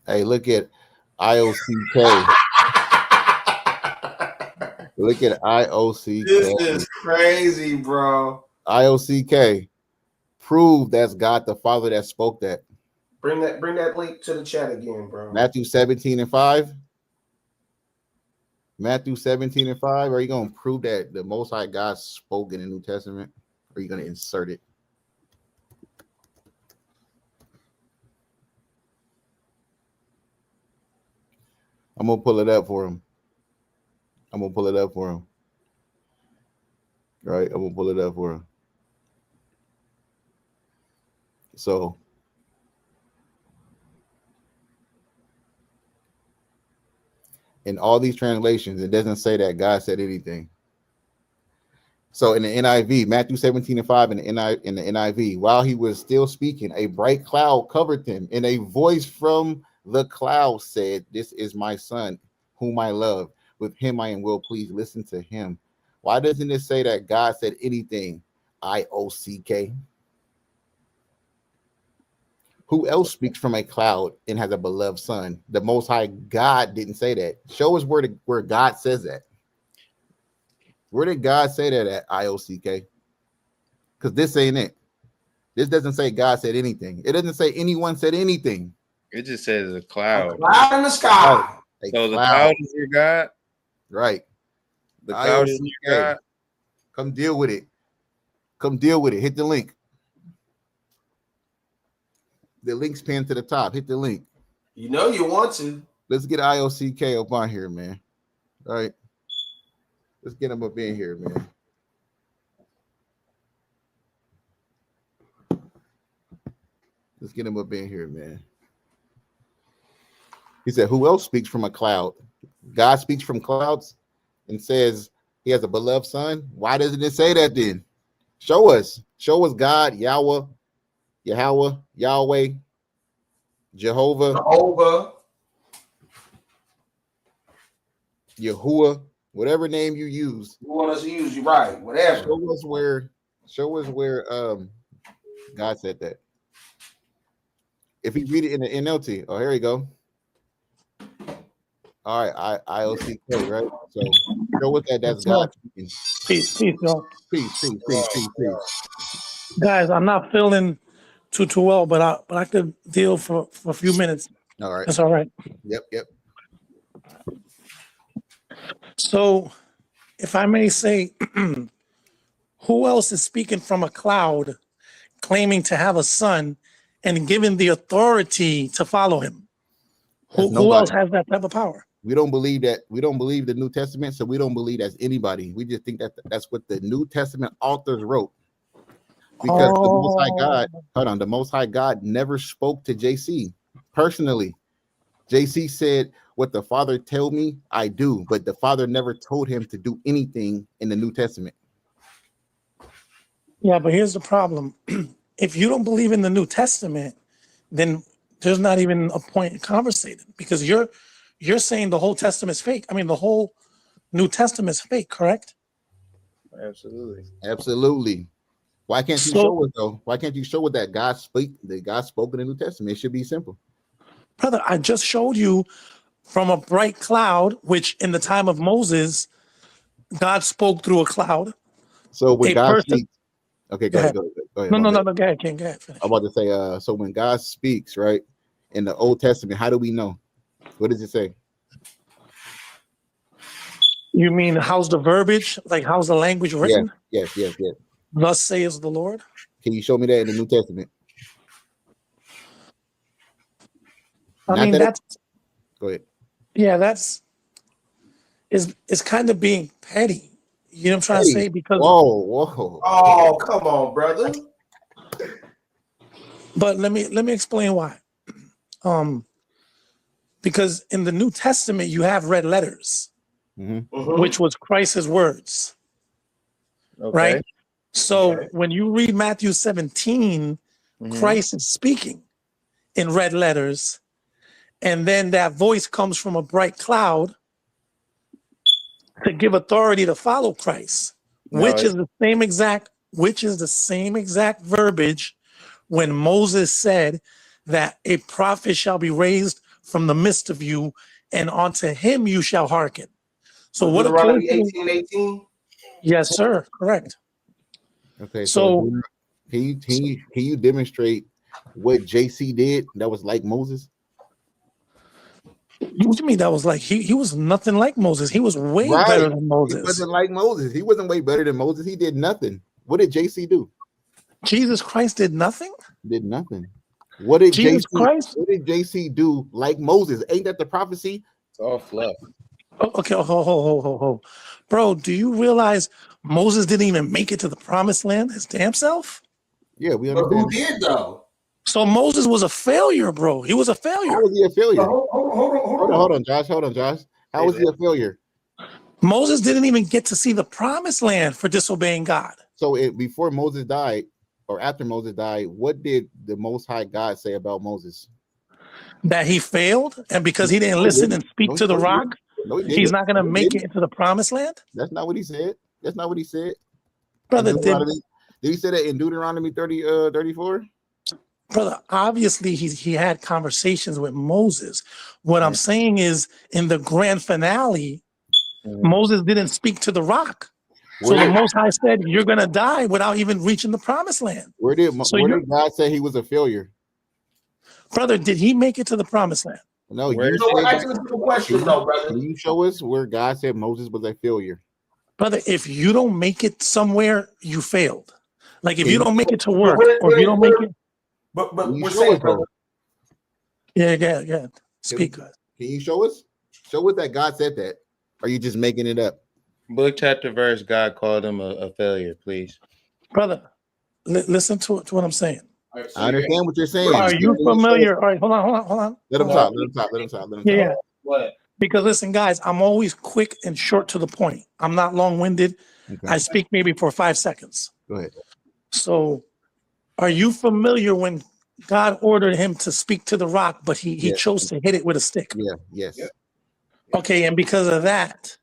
Hey, look at IOCK. Look at This IOCK. is crazy, bro. IOCK. Prove that's God the Father that spoke that. Bring that link to the chat again, bro. Matthew 17 and 5. Matthew 17 and 5. Are you going to prove that the Most High God spoke in the New Testament? Or are you going to insert it? I'm going to pull it up for him. I'm going to pull it up for him. Right? I'm going to pull it up for him. So, in all these translations, it doesn't say that God said anything. So in the NIV, Matthew 17 and 5 in the NIV, while he was still speaking, a bright cloud covered him, and a voice from the cloud said, "This is my son, whom I love. With him I am well pleased. Listen to him." Why doesn't it say that God said anything? IOCK. Who else speaks from a cloud and has a beloved son? The Most High God didn't say that. Show us where God says that. Where did God say that at IOCK? Because this ain't it. This doesn't say God said anything. It doesn't say anyone said anything. It just says a cloud. A cloud in the sky. So the cloud is your God? Right. The cloud is your God? Come deal with it. Come deal with it. Hit the link. The link's pinned to the top. Hit the link. You know you want to. Let's get IOCK up on here, man. All right. Let's get him up in here, man. Let's get him up in here, man. He said, who else speaks from a cloud? God speaks from clouds and says he has a beloved son. Why doesn't it say that then? Show us. Show us God, Yahweh, Yahweh, Jehovah, Yahuwah, whatever name you use. You want us to use you right, whatever. Show us where God said that. If you read it in the NLT, oh, here you go. All right, IOCK, right? So show us that's God speaking. Peace, y'all. Peace. Guys, I'm not feeling too well, but I could deal for a few minutes. All right. That's all right. Yep. So, if I may say, who else is speaking from a cloud, claiming to have a son, and given the authority to follow him? Who else has that type of power? We don't believe that. We don't believe the New Testament, so we don't believe that's anybody. We just think that that's what the New Testament authors wrote. Because the Most High God, the Most High God never spoke to JC personally. JC said, "What the Father told me, I do," but the Father never told him to do anything in the New Testament. Yeah, but here's the problem. If you don't believe in the New Testament, then there's not even a point in conversating, because you're saying the whole Testament's fake. I mean, the whole New Testament's fake, correct? Absolutely. Why can't you show it though? Why can't you show it that God spoke in the New Testament? It should be simple. Brother, I just showed you from a bright cloud, which in the time of Moses, God spoke through a cloud. So when God speaks, okay, go ahead. No, go ahead, King. Go ahead. Finish. I'm about to say, so when God speaks, right, in the Old Testament, how do we know? What does it say? You mean how's the verbiage? Like how's the language written? Yes. Thus says the Lord. Can you show me that in the New Testament? Go ahead. Yeah, it's kind of being petty. You know what I'm trying to say? Because whoa. Oh, come on, brother. But let me explain why. Because in the New Testament you have red letters, which was Christ's words. Okay. Right? So when you read Matthew 17, Christ is speaking in red letters, and then that voice comes from a bright cloud to give authority to follow Christ, which is the same exact verbiage when Moses said that a prophet shall be raised from the midst of you, and unto him you shall hearken. So what Deuteronomy 18:18? Yes, sir. Correct. Okay, so can you demonstrate what JC did that was like Moses? What do you mean that was like he was nothing like Moses? He was way better than Moses. He wasn't like Moses. He wasn't way better than Moses. He did nothing. What did JC do? Jesus Christ did nothing? Did nothing. What did Jesus Christ? What did JC do like Moses? Ain't that the prophecy? It's all fluff. Okay, ho. Bro, do you realize Moses didn't even make it to the promised land his damn self? Yeah, we But understand. who did though? So Moses was a failure, bro. He was a failure. How was he a failure? Hold on, Josh. How was he a failure? Moses didn't even get to see the promised land for disobeying God. So before Moses died, or after Moses died, what did the Most High God say about Moses? That he failed, and because he didn't listen and speak to the rock, he's not going to make it into the promised land? That's not what he said. Brother, did he say that in Deuteronomy 34? Brother, obviously he had conversations with Moses. What I'm saying is, in the grand finale, Moses didn't speak to the rock. So the Most High said, you're going to die without even reaching the promised land. Where did God say he was a failure? Brother, did he make it to the promised land? No, question, though, brother. Can you show us where God said Moses was a failure? Brother, if you don't make it somewhere, you failed. Like if you don't make it to work, or if you don't make it. But we're saying, brother. Yeah. Speak. Can you show us? Show us that God said that. Or are you just making it up? Book, chapter, verse, God called him a failure, please. Brother, listen to what I'm saying. Right, so I understand what you're saying. Are you familiar? All right, hold on. Let him talk. Yeah. What? Because listen, guys, I'm always quick and short to the point. I'm not long-winded. Okay. I speak maybe for 5 seconds. Go ahead. So, are you familiar when God ordered him to speak to the rock, but he chose to hit it with a stick? Yeah, yes. Yeah. Okay, and because of that,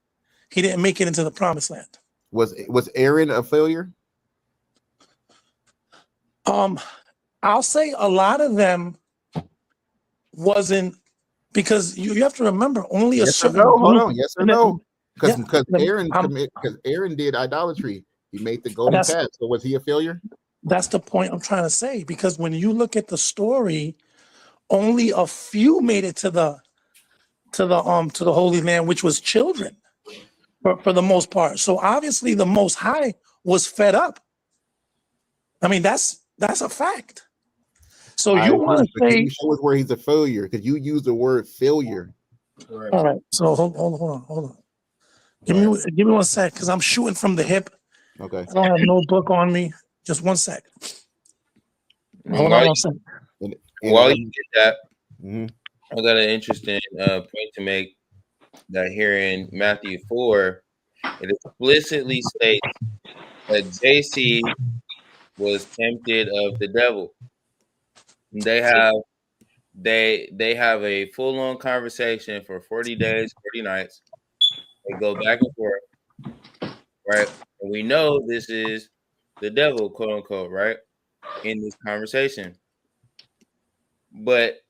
he didn't make it into the promised land. Was Aaron a failure? I'll say a lot of them wasn't, because you have to remember only a certain group. Hold on. Yes or no? Because Aaron did idolatry. He made the golden calf. So was he a failure? That's the point I'm trying to say. Because when you look at the story, only a few made it to the Holy Land, which was children, for the most part. So obviously the Most High was fed up. I mean, that's a fact. So you want to say, can you show us where he's a failure? Because you use the word failure. All right. So hold on. Give me 1 sec, because I'm shooting from the hip. Okay. I don't have no book on me. Just 1 sec. Hold on 1 second. While you get that, I got an interesting point to make. That here in Matthew 4, it explicitly states that JC was tempted of the devil. They have a full-on conversation for 40 days, 40 nights. They go back and forth, right? And we know this is the devil, quote unquote, right? In this conversation. But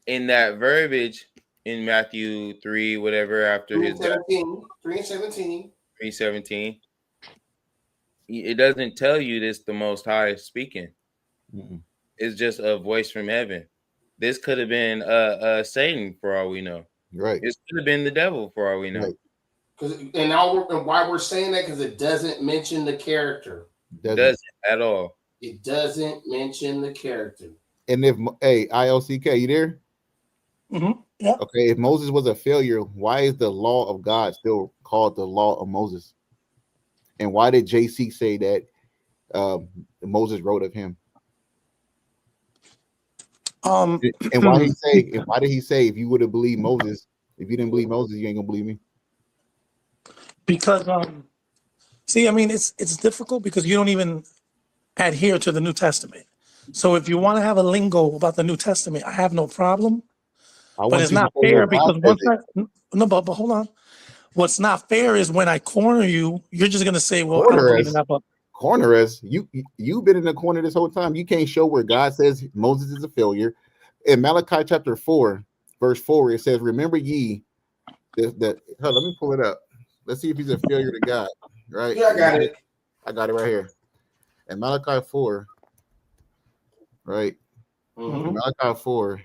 in that verbiage in Matthew 3, whatever, after his 3:17, it doesn't tell you this the Most High speaking. Mm-mm. It's just a voice from heaven. This could have been Satan for all we know. Right. This could have been the devil for all we know. Right. And why we're saying that, because it doesn't mention the character. It doesn't at all. It doesn't mention the character. And if ILCK, you there? Mm-hmm. Yeah. Okay, if Moses was a failure, why is the law of God still called the law of Moses? And why did JC say that Moses wrote of him? And why did he say if you would have believed Moses, if you didn't believe Moses, you ain't gonna believe me? Because see, I mean, it's difficult because you don't even adhere to the New Testament. So if you want to have a lingo about the New Testament, I have no problem. But it's not fair because but hold on. What's not fair is when I corner you, you're just gonna say, "Well, I don't believe in that book." Corner us. You've been in the corner this whole time. You can't show where God says Moses is a failure. In Malachi chapter 4, verse 4, it says, "Remember ye that." Let me pull it up. Let's see if he's a failure to God. Right? Yeah, I got it. I got it right here. And Malachi 4, right? Malachi 4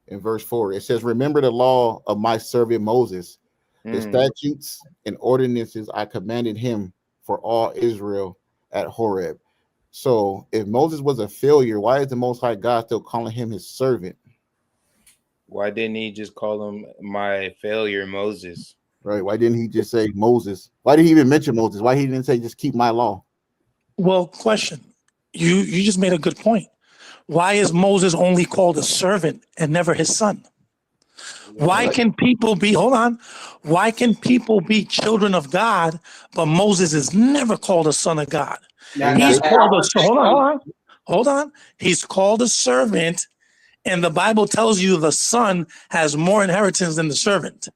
in verse 4, it says, "Remember the law of my servant Moses, the statutes and ordinances I commanded him for all Israel at Horeb." So if Moses was a failure, why is the Most High God still calling him his servant? Why didn't he just call him my failure, Moses? Right? Why didn't he just say Moses? Why did he even mention Moses? Why he didn't say just keep my law? Well, question. You just made a good point. Why is Moses only called a servant and never his son? Why can people be, hold on, why can people be children of God, but Moses is never called a son of God? He's called hold on. He's called a servant, and the Bible tells you the son has more inheritance than the servant.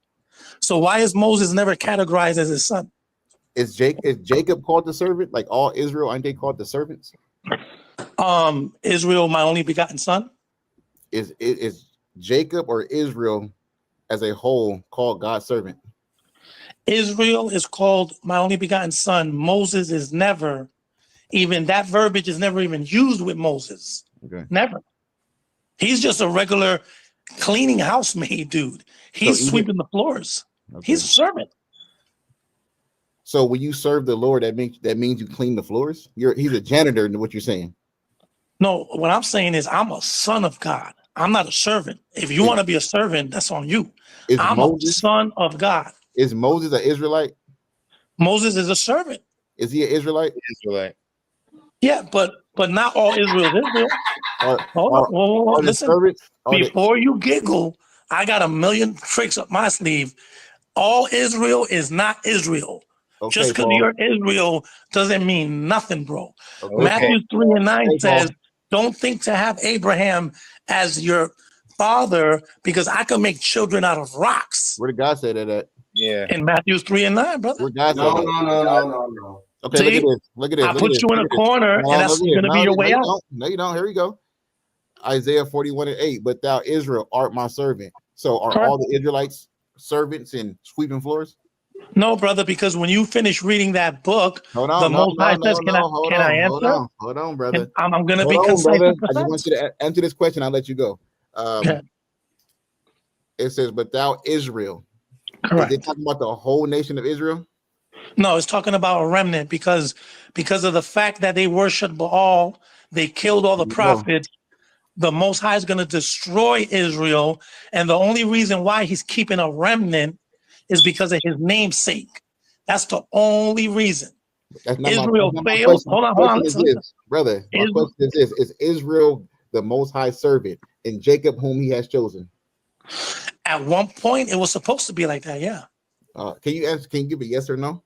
So why is Moses never categorized as his son? Is Jacob called the servant? Like all Israel, aren't they called the servants? Israel, my only begotten son. Is Jacob or Israel as a whole called God's servant? Israel is called my only begotten son. Moses is never, even that verbiage is never even used with Moses. Okay. Never. He's just a regular cleaning housemaid dude. He's sweeping the floors. Okay. He's a servant. So when you serve the Lord, that means you clean the floors? He's a janitor, in what you're saying. No, what I'm saying is I'm a son of God. I'm not a servant. If you want to be a servant, that's on you. I'm a son of God. Is Moses an Israelite? Moses is a servant. Is he an Israelite? Israelite. Yeah, but not all Israel is Israel. Listen, before you giggle, I got a million tricks up my sleeve. All Israel is not Israel. Okay, just because you're Israel doesn't mean nothing, bro. Okay. Matthew 3:9 says, "Don't think to have Abraham as your father, because I can make children out of rocks." Where did God say that at? Yeah. In Matthew 3:9, brother. Where God No. Okay, see, look at this. I put you in a corner, and that's going to be your way out. No, you don't. Here we go. Isaiah 41:8. "But thou, Israel, art my servant." So are all the Israelites servants in sweeping floors? No, brother, because when you finish reading that book, the Most High says, "Can I answer?" Hold on, brother. I'm going to be concise. I just want you to answer this question. I'll let you go. It says, "But thou, Israel." Correct. Is it talking about the whole nation of Israel? No, it's talking about a remnant because of the fact that they worship Baal, they killed all the prophets. The Most High is going to destroy Israel, and the only reason why he's keeping a remnant is because of his namesake. That's the only reason. Israel failed. Hold on. Brother, my question is this: is Israel the Most High servant, and Jacob whom he has chosen? At one point, it was supposed to be like that. Yeah. Can you answer? Can you give a yes or no?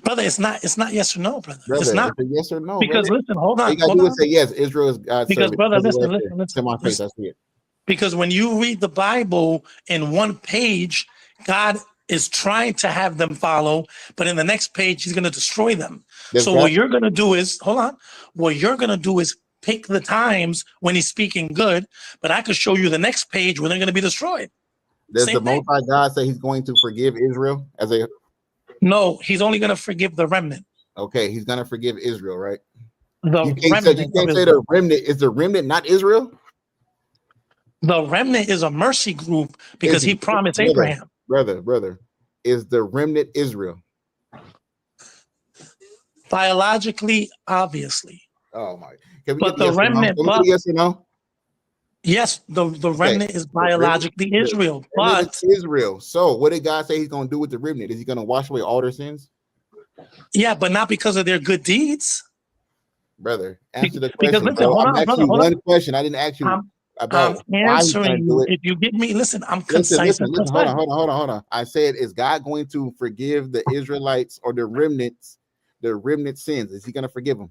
Brother, it's not yes or no, brother. It's not. It's a yes or no. Because listen, hold on. You gotta do is say yes. Israel is God's because servant. Brother, listen. I see it. Because when you read the Bible in one page, God is trying to have them follow, but in the next page, he's going to destroy them. What you're going to do is, hold on. What you're going to do is pick the times when he's speaking good, but I could show you the next page when they're going to be destroyed. Does the Most High God say he's going to forgive Israel as a? No, he's only going to forgive the remnant. Okay, he's going to forgive Israel, right? You can't say the remnant. Is the remnant not Israel? The remnant is a mercy group because he promised Abraham. Brother, is the remnant Israel? Biologically, obviously. Oh my! But the remnant, yes or no? Yes, the remnant is biologically Israel, but Israel. So, what did God say He's going to do with the remnant? Is He going to wash away all their sins? Yeah, but not because of their good deeds. Brother, answer the question. I'm asking you one question. I didn't ask you about why He's going to do it. If you give me, listen, I'm concise. Listen. Hold on. I said, is God going to forgive the Israelites or the remnant sins? Is He going to forgive them?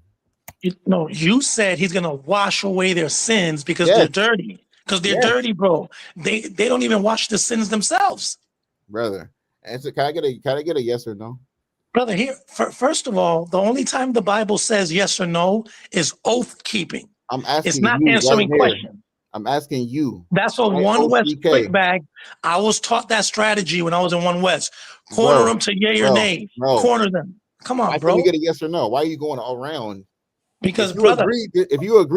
No, you said He's going to wash away their sins because they're dirty. Because they're dirty, bro. They don't even wash the sins themselves. Brother, answer. Can I get a yes or no? Brother, here, first of all, the only time the Bible says yes or no is oath keeping. I'm asking. It's not answering questions. I'm asking you. That's a One West quick bag. I was taught that strategy when I was in One West. Corner them to yay or nay. Corner them. Come on, bro. Why can't we get a yes or no? Why are you going around? Because if you brother, agree,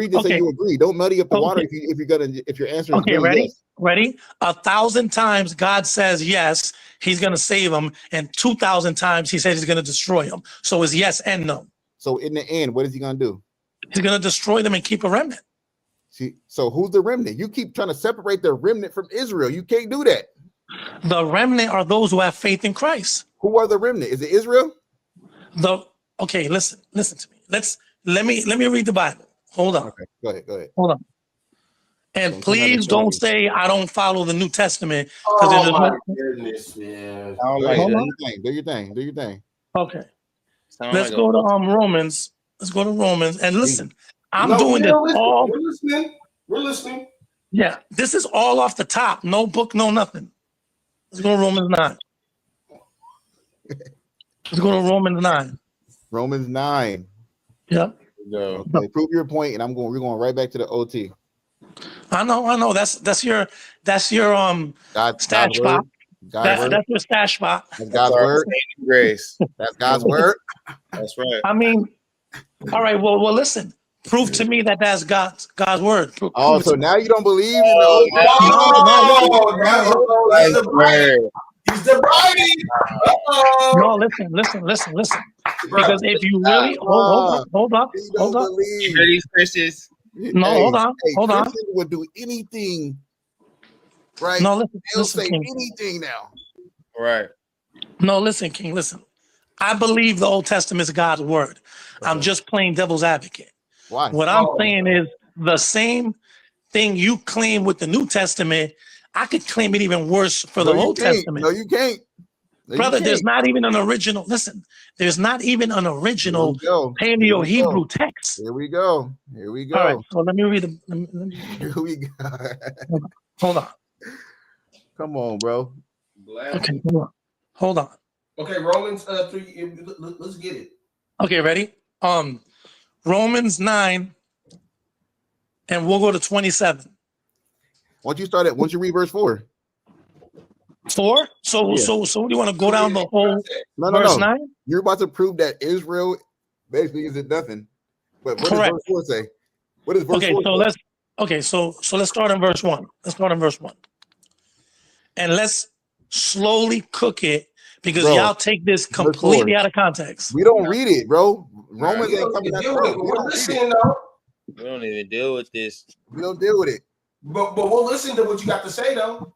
just say you agree. Don't muddy up the water if your answer is really ready? Yes. Ready? 1,000 times God says yes, he's gonna save them, and 2,000 times he says he's gonna destroy them. So it's yes and no. So in the end, what is he gonna do? He's gonna destroy them and keep a remnant. See, so who's the remnant? You keep trying to separate the remnant from Israel. You can't do that. The remnant are those who have faith in Christ. Who are the remnant? Is it Israel? Okay, listen to me. Let me read the Bible. Hold on. Okay, go ahead. Hold on. And please don't say I don't follow the New Testament. Oh my goodness, man. Do your thing. Okay. Let's go to Romans. Let's go to Romans and listen. We're listening. Yeah, this is all off the top. No book, no nothing. Let's go to Romans 9. Let's go to Romans 9. Romans 9. Yep. Okay, prove your point, and we're going right back to the OT. I know. That's your stash spot. That's your stash spot. That's God's word. Grace. That's God's word. That's right. I mean, all right. Well, listen. Prove to me that that's God's word. So now you don't believe in the He's dividing. No, listen. Because if you really hold up. These Christians. No, hold on. Christians would do anything, right? No, listen. They'll listen, say King. anything now. Right. No, listen, King. Listen. I believe the Old Testament is God's word. Okay. I'm just playing devil's advocate. Why? What I'm saying is the same thing you claim with the New Testament, I could claim it even worse for the Old Testament. No, you can't. Brother, there's not even an original. Listen, there's not even an original Paleo Hebrew text. Here we go. All right, so let me read them. Here we go. Hold on. Come on, bro. Okay, hold on. Okay, Romans 3. Let's get it. Okay, ready? Romans 9, and we'll go to 27. Once you read verse 4. 4? So what do you want to go down the whole verse 9? You're about to prove that Israel basically isn't nothing. But what does verse 4 say? What does verse 4 say? So let's start in verse 1. And let's slowly cook it because y'all take this completely out of context. We don't read it, bro. Romans ain't coming out. We don't even deal with this. We don't deal with it. But we'll listen to what you got to say, though.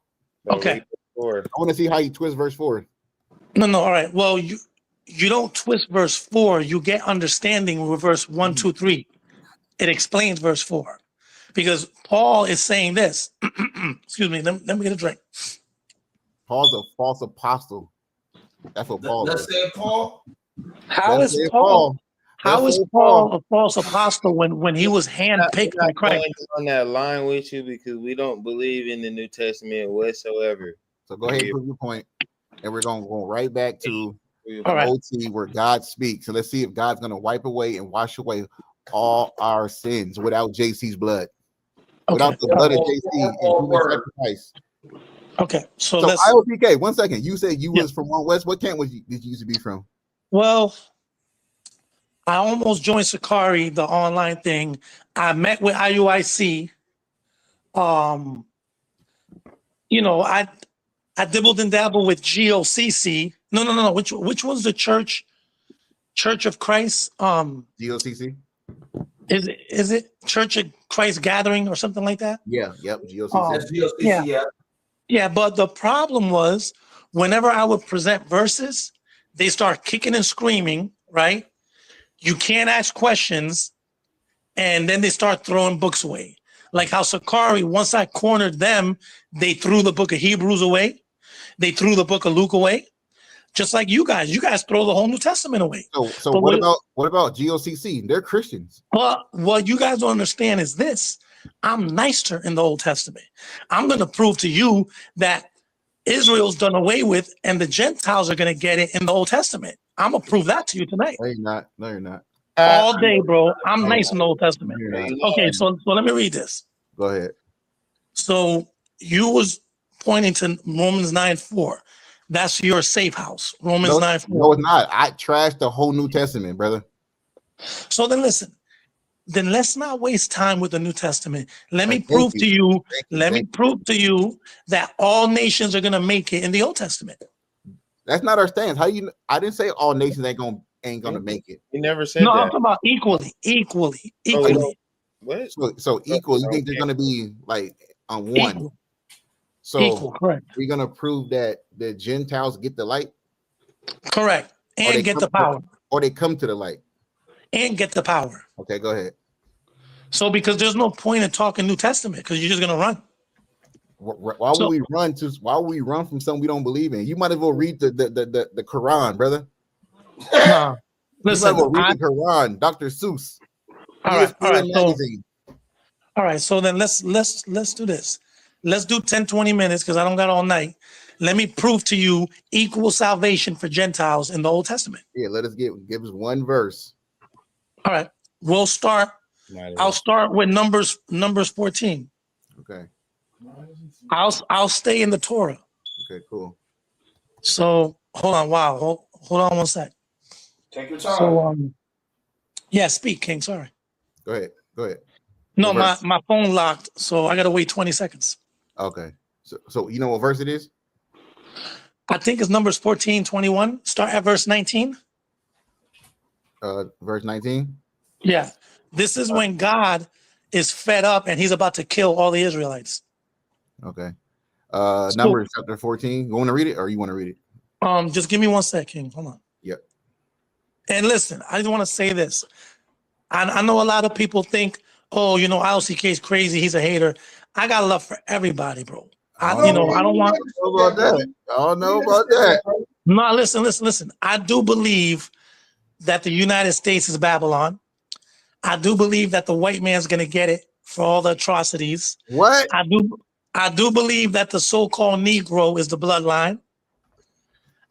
Okay. I want to see how you twist verse 4. No. All right. Well, you don't twist verse 4. You get understanding with verse 1, 2, 3. It explains verse 4 because Paul is saying this. Excuse me. Let me get a drink. Paul's a false apostle. That's what Paul is. Let's say Paul. How is Paul a false apostle when he was handpicked by Christ? On that line with you because we don't believe in the New Testament whatsoever. So go ahead and prove your point, and we're gonna go right back to OT where God speaks. So let's see if God's gonna wipe away and wash away all our sins without JC's blood, without the blood of JC and human sacrifice. Okay, so IOPK. 1 second. You said you was from One West. What camp did you used to be from? Well, I almost joined Sakari, the online thing. I met with IUIC. I dibbled and dabbled with GOCC. No. Which one's the church? Church of Christ. GOCC. Is it Church of Christ Gathering or something like that? Yeah. Yep. GOCC. That's GOCC. Yeah. Yeah, but the problem was whenever I would present verses, they start kicking and screaming, right? You can't ask questions, and then they start throwing books away. Like how Sakari, once I cornered them, they threw the book of Hebrews away. They threw the book of Luke away. Just like you guys throw the whole New Testament away. So what about GOCC? They're Christians. But what you guys don't understand is this. I'm nicer in the Old Testament. I'm going to prove to you that Israel's done away with and the Gentiles are going to get it in the Old Testament. I'm going to prove that to you tonight. No, you're not. All day, bro. I'm nice in the Old Testament. Okay, so let me read this. Go ahead. So you was pointing to Romans 9:4. That's your safe house. Romans 9:4. No, it's not. I trashed the whole New Testament, brother. So then listen. Then let's not waste time with the New Testament. Let me prove to you. Let me prove to you that all nations are gonna make it in the Old Testament. That's not our stance. How you? I didn't say all nations ain't gonna make it. You never said No, that. I'm talking about equally. What? So equal. You think they're gonna be like on one? Equal. So Equal, correct. we're gonna prove that the Gentiles get the light, correct, and get the power, or they come to the light and get the power. Okay, go ahead. So because there's no point in talking New Testament because you're just gonna run. Why would we run to? Why would we run from something we don't believe in? You might as well read the Quran, brother. Nah, listen. You might as well read the Quran, Dr. Seuss. All right. So then let's do this. Let's do 10, 20 minutes because I don't got all night. Let me prove to you equal salvation for Gentiles in the Old Testament. Yeah, let us give us one verse. All right. We'll start. I'll start with Numbers 14. Okay. I'll stay in the Torah. Okay, cool. So hold on. Wow. Hold on one sec. Take your time. So yeah, speak, King. Sorry. Go ahead. No, my phone locked, so I gotta wait 20 seconds. Okay. So you know what verse it is? I think it's Numbers 14:21. Start at verse 19. Verse 19. Yeah. This is when God is fed up and he's about to kill all the Israelites. Okay. Numbers chapter 14. You want to read it or you want to read it? Just give me one sec, King. Hold on. Yep. And listen, I just want to say this. I know a lot of people think, oh, ILCK is crazy. He's a hater. I got love for everybody, bro. I don't want. I don't know about that. No, listen. I do believe that the United States is Babylon. I do believe that the white man's gonna get it for all the atrocities. What? I do believe that the so-called Negro is the bloodline.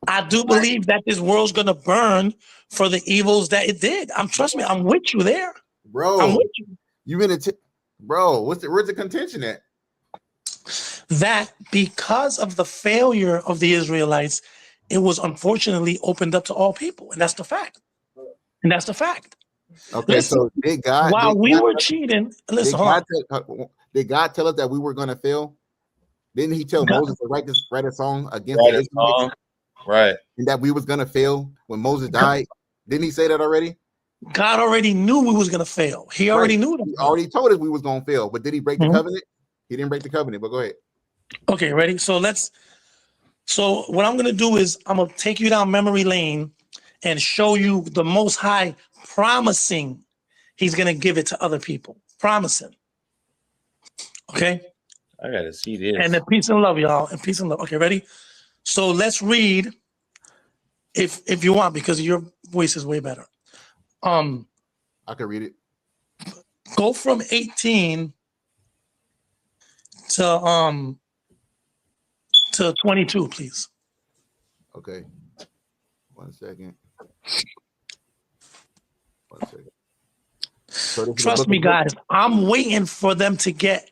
I do believe that this world's gonna burn for the evils that it did. Trust me, I'm with you there. Bro, I'm with you. Bro, where's the contention at? That because of the failure of the Israelites, it was unfortunately opened up to all people. And that's the fact. Okay, listen, so did God while we were cheating, listen, did God tell us that we were going to fail? Didn't he tell Moses to write a song against the Israelites? Right. And that we was going to fail when Moses died? Didn't he say that already? God already knew we was going to fail. He already knew that. He already told us we was going to fail, but did he break the covenant? He didn't break the covenant, but go ahead. Okay, ready? So what I'm going to do is I'm going to take you down memory lane and show you the Most High promising he's going to give it to other people. Promising. Okay? I got to see this. And then peace and love, y'all. And peace and love. Okay, ready? So let's read if you want, because your voice is way better. I can read it. Go from 18 to 22, please. Okay. 1 second. So trust me, guys. I'm waiting for them to get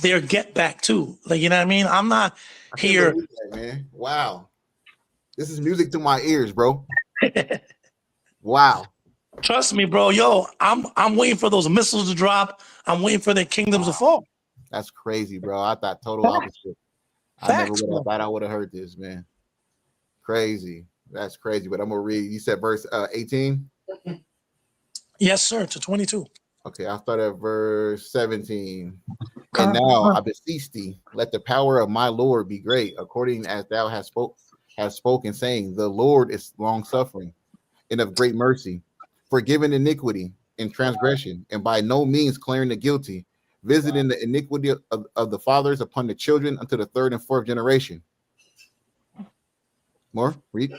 their get back too. Like, you know what I mean? I'm not here. That, man. Wow. This is music to my ears, bro. Wow. Trust me, bro. Yo, I'm waiting for those missiles to drop. I'm waiting for their kingdoms to fall. That's crazy, bro. I thought total opposite. I never would have thought I would have heard this, man. Crazy. That's crazy. But I'm gonna read. You said verse 18. Yes, sir. To 22. Okay, I'll start at verse 17. And now I beseech thee, let the power of my Lord be great, according as thou hast spoken, saying, the Lord is long suffering and of great mercy, forgiving iniquity and transgression, and by no means clearing the guilty, visiting the iniquity of the fathers upon the children unto the third and fourth generation. More? Read.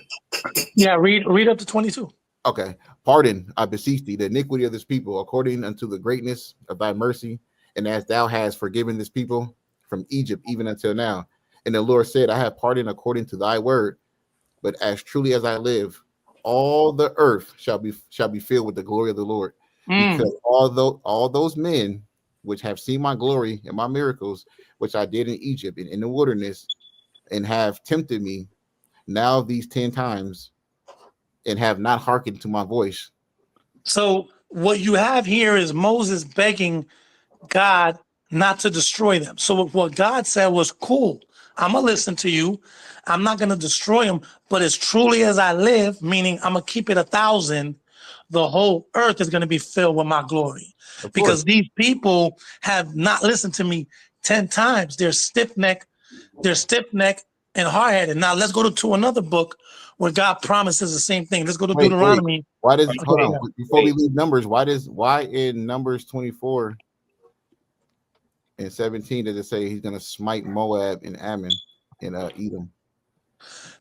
Yeah, read up to 22. Okay. Pardon, I beseech thee, the iniquity of this people, according unto the greatness of thy mercy, and as thou hast forgiven this people from Egypt even until now. And the Lord said, I have pardoned according to thy word, but as truly as I live, all the earth shall be filled with the glory of the Lord. Because all those men which have seen my glory and my miracles, which I did in Egypt and in the wilderness, and have tempted me now these 10 times, and have not hearkened to my voice. So what you have here is Moses begging God not to destroy them. So what God said was, cool, I'm going to listen to you. I'm not going to destroy them, but as truly as I live, meaning I'm going to keep it 1,000, the whole earth is going to be filled with my glory. Because these people have not listened to me 10 times. They're stiff-necked and hard-headed. Now let's go to another book where God promises the same thing. Let's go to Deuteronomy. Why does hold on before we leave Numbers? Why in Numbers 24 and 17 does it say he's gonna smite Moab and Ammon and Edom?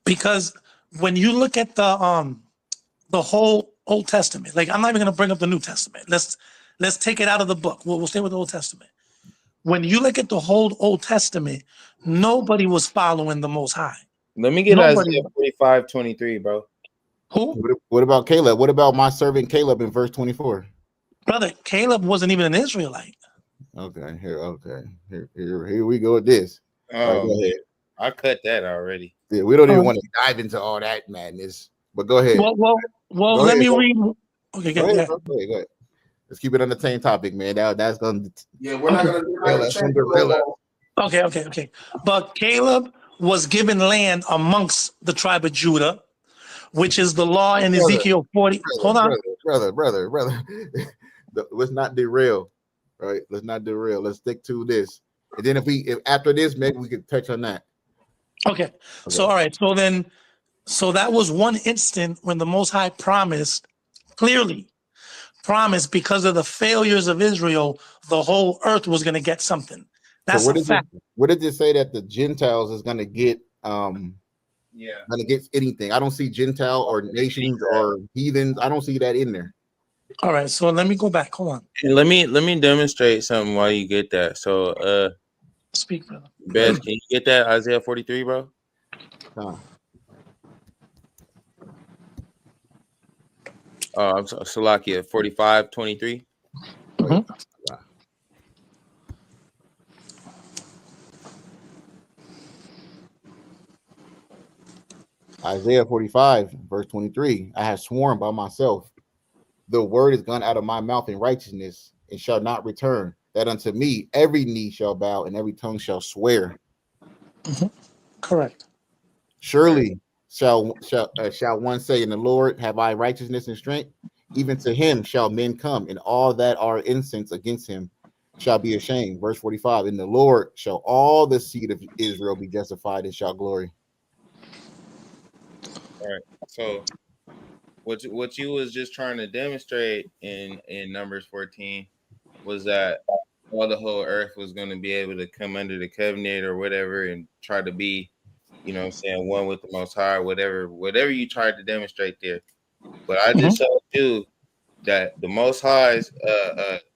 Because when you look at the whole Old Testament, like I'm not even gonna bring up the New Testament. Let's take it out of the book. We'll stay with the Old Testament. When you look at the whole Old Testament, nobody was following the Most High. Let me get Isaiah 45:23, bro. Who? What about Caleb? What about my servant Caleb in verse 24? Brother, Caleb wasn't even an Israelite. Okay, here we go with this. Right, go ahead. I cut that already. Yeah, we don't even want to dive into all that madness. But go ahead. Well, let me read. Okay, go ahead. Go ahead. Let's keep it on the same topic, man. That's gonna. Yeah, we're not gonna do that. Okay. But Caleb was given land amongst the tribe of Judah, which is the law in Ezekiel 40. Hold on, brother. Let's not derail. Right? Let's not derail. Let's stick to this. And then if after this, maybe we could touch on that. Okay. So all right. So that was one instant when the Most High clearly promised, because of the failures of Israel, the whole earth was going to get something. That's a fact. What did it say that the Gentiles is going to get? Going to get anything? I don't see Gentile or nations or heathens. I don't see that in there. All right, so let me go back. Hold on. Let me demonstrate something while you get that. So speak, brother. Beth, can you get that Isaiah 43, bro? I'm sorry, Salakia 45:23. Mm-hmm. Isaiah 45, verse 23. I have sworn by myself, the word is gone out of my mouth in righteousness, and shall not return, that unto me every knee shall bow and every tongue shall swear. Mm-hmm. Correct. Surely shall one say, in the Lord have I righteousness and strength? Even to him shall men come, and all that are incensed against him shall be ashamed. Verse 45. In the Lord shall all the seed of Israel be justified and shall glory. All right. So what you was just trying to demonstrate in Numbers 14 was that all the whole earth was going to be able to come under the covenant or whatever and try to be, you know what I'm saying, one with the Most High, whatever you tried to demonstrate there. But I just showed you that the Most High's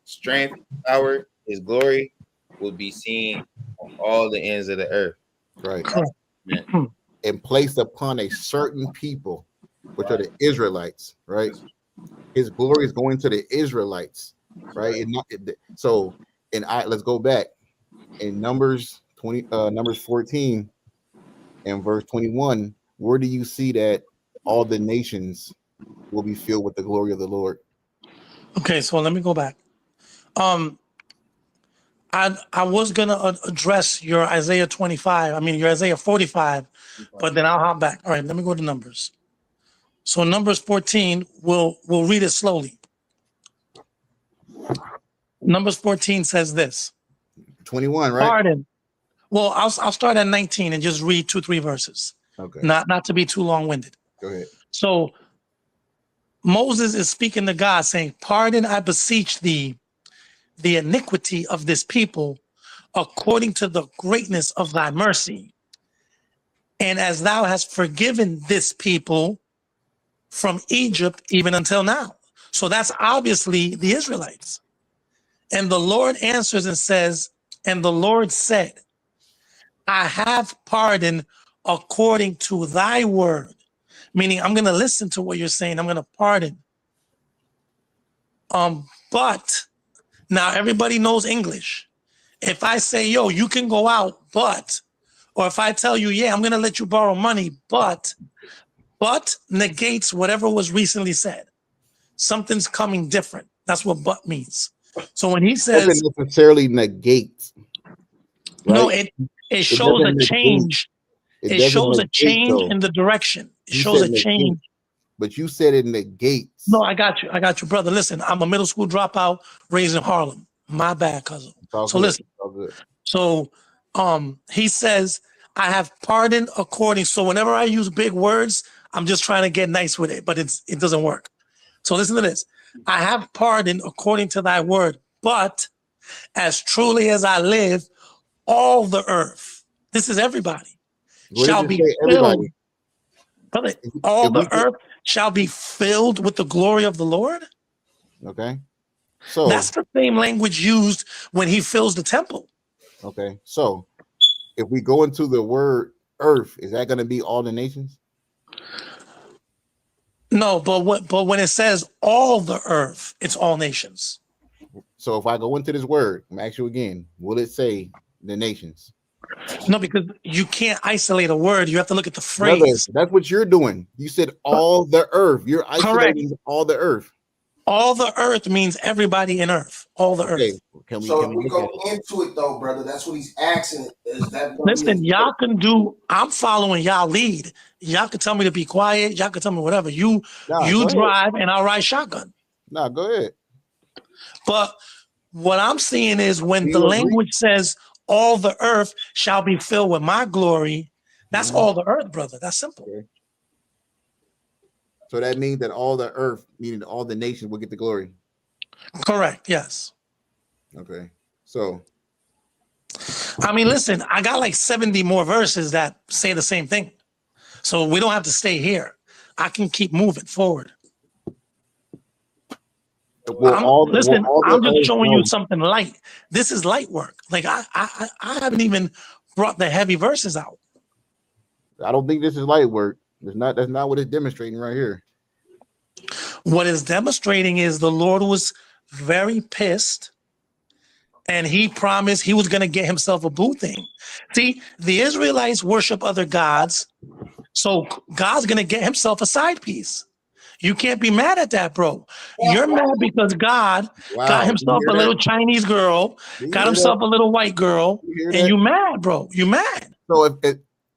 strength, power, his glory will be seen on all the ends of the earth. Right. And placed upon a certain people, which are the Israelites, right? His glory is going to the Israelites, right? Let's go back in Numbers 14 and verse 21. Where do you see that all the nations will be filled with the glory of the Lord? Okay, so let me go back. I was gonna address your Isaiah 25. Your Isaiah 45, but then I'll hop back. All right, let me go to Numbers. So Numbers 14, we'll read it slowly. Numbers 14 says this. 21, right? Pardon. Well, I'll start at 19 and just read 2-3 verses. Okay. Not to be too long-winded. Go ahead. So Moses is speaking to God, saying, "Pardon, I beseech thee, the iniquity of this people, according to the greatness of thy mercy. And as thou hast forgiven this people from Egypt even until now." So that's obviously the Israelites. And the Lord answers and says, "And the Lord said, I have pardoned according to thy word." Meaning, I'm going to listen to what you're saying. I'm going to pardon. But Now everybody knows English. If I say, yo, you can go out, but, or if I tell you, yeah, I'm going to let you borrow money, but negates whatever was recently said. Something's coming different. That's what but means. So when he says, doesn't necessarily negate. Right? No, it shows a change. It shows a change though. in the direction. It shows a change. But you said it negates. No, I got you, brother. Listen, I'm a middle school dropout raised in Harlem. My bad, cousin. So listen. So he says, I have pardoned according. So whenever I use big words, I'm just trying to get nice with it, but it doesn't work. So listen to this. I have pardoned according to thy word, but as truly as I live, all the earth, this is everybody, shall be filled. Brother, all the earth shall be filled with the glory of the Lord. Okay. So that's the same language used when he fills the temple. Okay. So if we go into the word earth, is that going to be all the nations? No, but when it says all the earth, it's all nations. So if I go into this word, I'm asking you again, will it say the nations? No, because you can't isolate a word. You have to look at the phrase. Brother, that's what you're doing. You said all the earth. You're isolating correct. All the earth. All the earth means everybody in earth. All the earth. Can we go into it though, brother? That's what he's asking. Is that listen, y'all can do. I'm following y'all lead. Y'all can tell me to be quiet. Y'all can tell me whatever. You drive and I'll ride shotgun. No, go ahead. But what I'm seeing is when the language says all the earth shall be filled with my glory, that's all the earth, brother. That's simple. Okay. So that means that all the earth, meaning all the nations, will get the glory. Correct. Yes. Okay. So, I mean, listen, I got like 70 more verses that say the same thing. So we don't have to stay here. I can keep moving forward. I'm just showing you something light. This is light work. Like I haven't even brought the heavy verses out. I don't think this is light work. That's not what it's demonstrating right here. What it's demonstrating is the Lord was very pissed, and he promised he was going to get himself a boo thing. See, the Israelites worship other gods, so God's going to get himself a side piece. You can't be mad at that, bro. You're mad because God got himself a little Chinese girl, got himself a little white girl, and you mad, bro. You mad.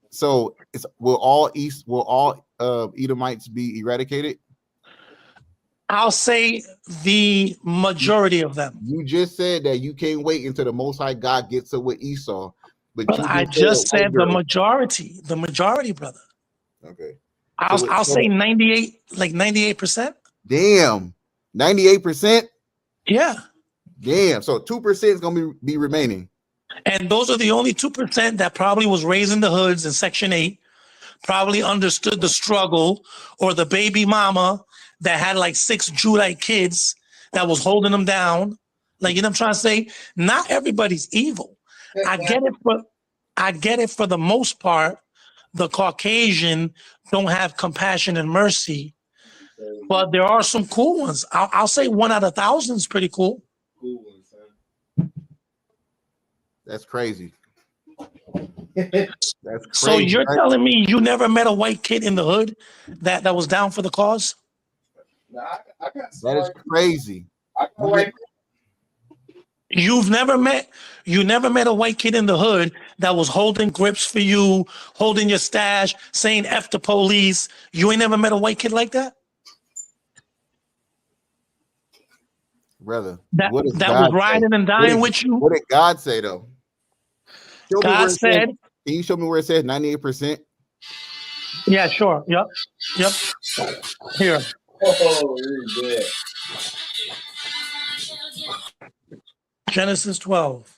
So will all Edomites be eradicated? I'll say the majority of them. You just said that you can't wait until the Most High God gets up with Esau, but I just said the majority, brother. Okay. I'll say 98, like 98%. Damn, 98%. Yeah. Damn. So 2% is gonna be remaining. And those are the only 2% that probably was raised in the hoods in Section 8, probably understood the struggle, or the baby mama that had like 6 Judite kids that was holding them down. Like, you know what I'm trying to say? Not everybody's evil. I get it for the most part. The Caucasian don't have compassion and mercy, but there are some cool ones. I'll say 1 out of 1,000 is pretty cool. That's crazy. That's crazy. So you're telling me you never met a white kid in the hood that was down for the cause? That is crazy. You never met a white kid in the hood that was holding grips for you, holding your stash, saying F the police. You ain't never met a white kid like that? Brother, that was riding and dying with you? What did God say though? God said, can you show me where it says 98%? Yeah, sure. Yep. Here. Oh, you're good. Genesis 12.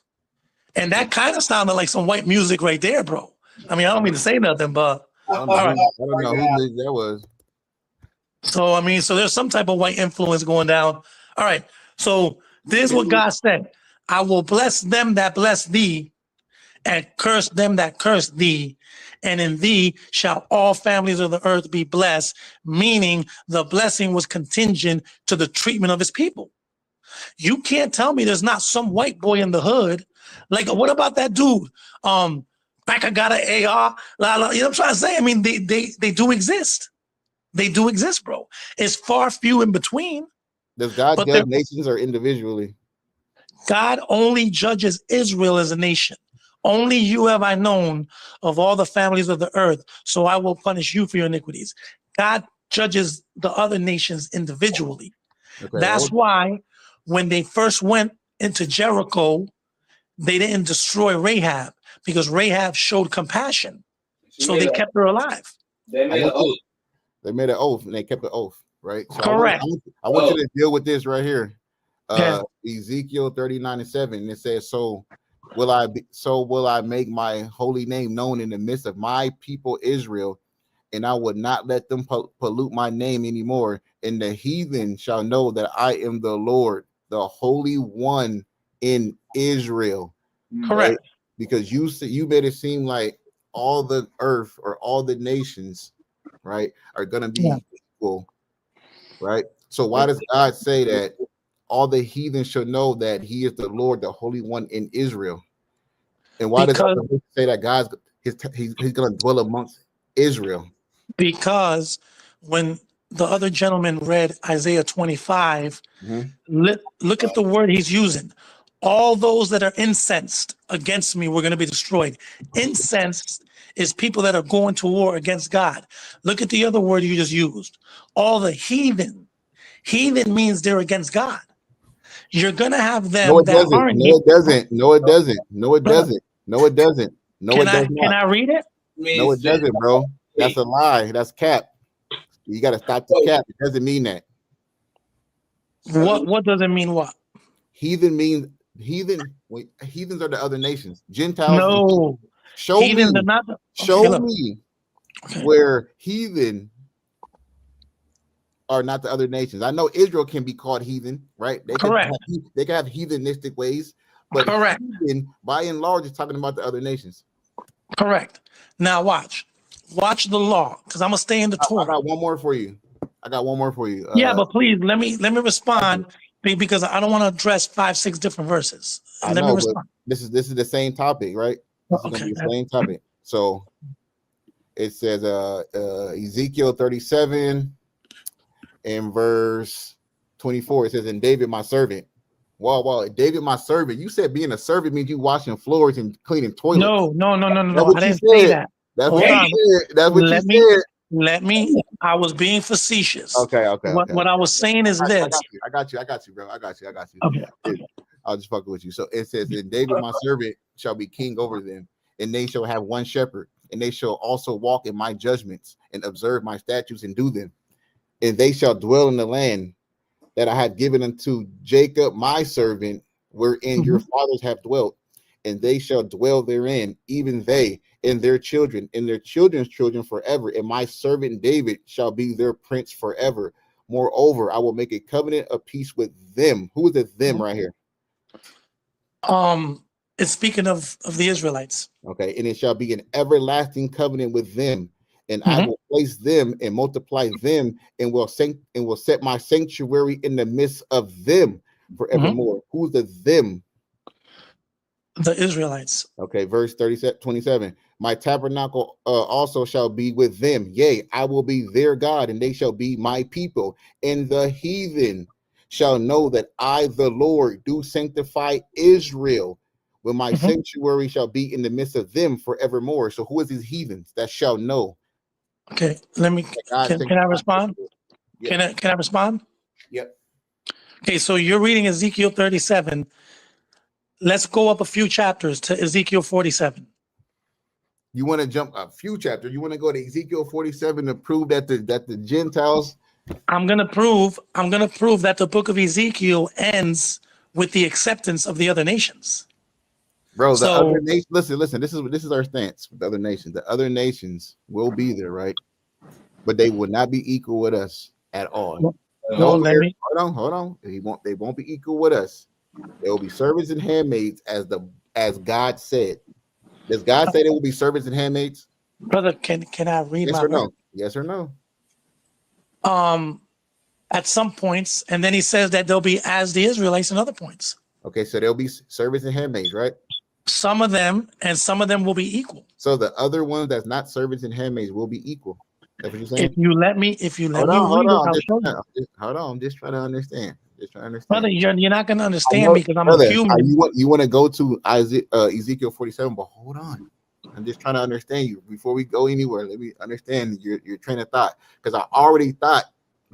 And that kind of sounded like some white music right there, bro. I mean, I don't mean to say nothing, but I don't know who that was. So, I mean, so there's some type of white influence going down. All right. So this is what God said. I will bless them that bless thee, and curse them that curse thee. And in thee shall all families of the earth be blessed, meaning the blessing was contingent to the treatment of his people. You can't tell me there's not some white boy in the hood. Like, what about that dude? Back I got an AR. You know what I'm trying to say? I mean, they do exist. They do exist, bro. It's far few in between. Does God judge nations or individually? God only judges Israel as a nation. Only you have I known of all the families of the earth, so I will punish you for your iniquities. God judges the other nations individually. Okay, that's why when they first went into Jericho, they didn't destroy Rahab because Rahab showed compassion. So they kept her alive. They made an oath. They made an oath and they kept the oath, right? So correct. I want you to deal with this right here. Ezekiel 39:7. And it says, so will I make my holy name known in the midst of my people Israel, and I would not let them pollute my name anymore. And the heathen shall know that I am the Lord, the Holy One in Israel. Correct. Right? Because you made it seem like all the earth or all the nations, right, are gonna be equal, right? So why does God say that all the heathen should know that He is the Lord, the Holy One in Israel? And why does God say that He's gonna dwell amongst Israel? Because when the other gentleman read Isaiah 25, look at the word he's using. All those that are incensed against me were going to be destroyed. Incensed is people that are going to war against God. Look at the other word you just used. All the heathen. Heathen means they're against God. You're going to have them No, it doesn't. No, it doesn't. No, it doesn't. No, it doesn't. No, it doesn't. No, it does not. Can I read it? No, it doesn't, bro. That's a lie. That's cap. You got to stop the cap. It doesn't mean that. What does it mean? What? Heathen means heathen. Wait, heathens are the other nations. Gentiles. No. Show heathens me. Are not the, show me where heathen are not the other nations. I know Israel can be called heathen, right? Correct. They can have heathenistic ways, but correct. Heathen, by and large, is talking about the other nations. Correct. Now watch the law, because I'm gonna stay in the Torah. I got one more for you. Yeah, but please let me respond because I don't want to address 5-6 different verses. Let me respond. This is the same topic, right? This is gonna be the same topic. So it says Ezekiel 37 and verse 24. It says, "And David, my servant." Wow, David, my servant. You said being a servant means you washing floors and cleaning toilets. No. I didn't say that. That's what you said. That's what you said. Let me. I was being facetious. Okay. What I was saying is this. I got you, bro. I got you. Okay. I'll just fuck with you. So it says, "And David, my servant, shall be king over them, and they shall have one shepherd, and they shall also walk in my judgments and observe my statutes and do them. And they shall dwell in the land that I had given unto Jacob, my servant, wherein your fathers have dwelt, and they shall dwell therein, even they and their children and their children's children forever. And my servant David shall be their prince forever. Moreover, I will make a covenant of peace with them." Who is the them right here? It's speaking of the Israelites. Okay, and it shall be an everlasting covenant with them, and I will place them and multiply them, and will set my sanctuary in the midst of them forevermore. Who's the them? The Israelites. Okay, verse 27. "My tabernacle also shall be with them. Yea, I will be their God, and they shall be my people. And the heathen shall know that I, the Lord, do sanctify Israel, when my sanctuary shall be in the midst of them forevermore." So who is these heathens that shall know? Okay, let me. Can I respond? Yep. Can I respond? Yep. Okay, so you're reading Ezekiel 37. Let's go up a few chapters to Ezekiel 47. You want to jump a few chapters? You want to go to Ezekiel 47 to prove that the Gentiles? I'm gonna prove that the book of Ezekiel ends with the acceptance of the other nations. Bro, the other nations. Listen. This is our stance with the other nations. The other nations will be there, right? But they will not be equal with us at all. Hold on. They won't be equal with us. There will be servants and handmaids as God said. Does God say there will be servants and handmaids? Brother, can I read yes or no? Yes or no? at some points, and then he says that they'll be as the Israelites in other points. Okay, so there'll be servants and handmaids, right? Some of them, and some of them will be equal. So the other ones that's not servants and handmaids will be equal. That's what you're saying? If you let me hold on, I'm just trying to understand. Brother, you're not going to understand me because I'm a human. You want to go to Ezekiel 47, but hold on. I'm just trying to understand you before we go anywhere. Let me understand your train of thought, because I already thought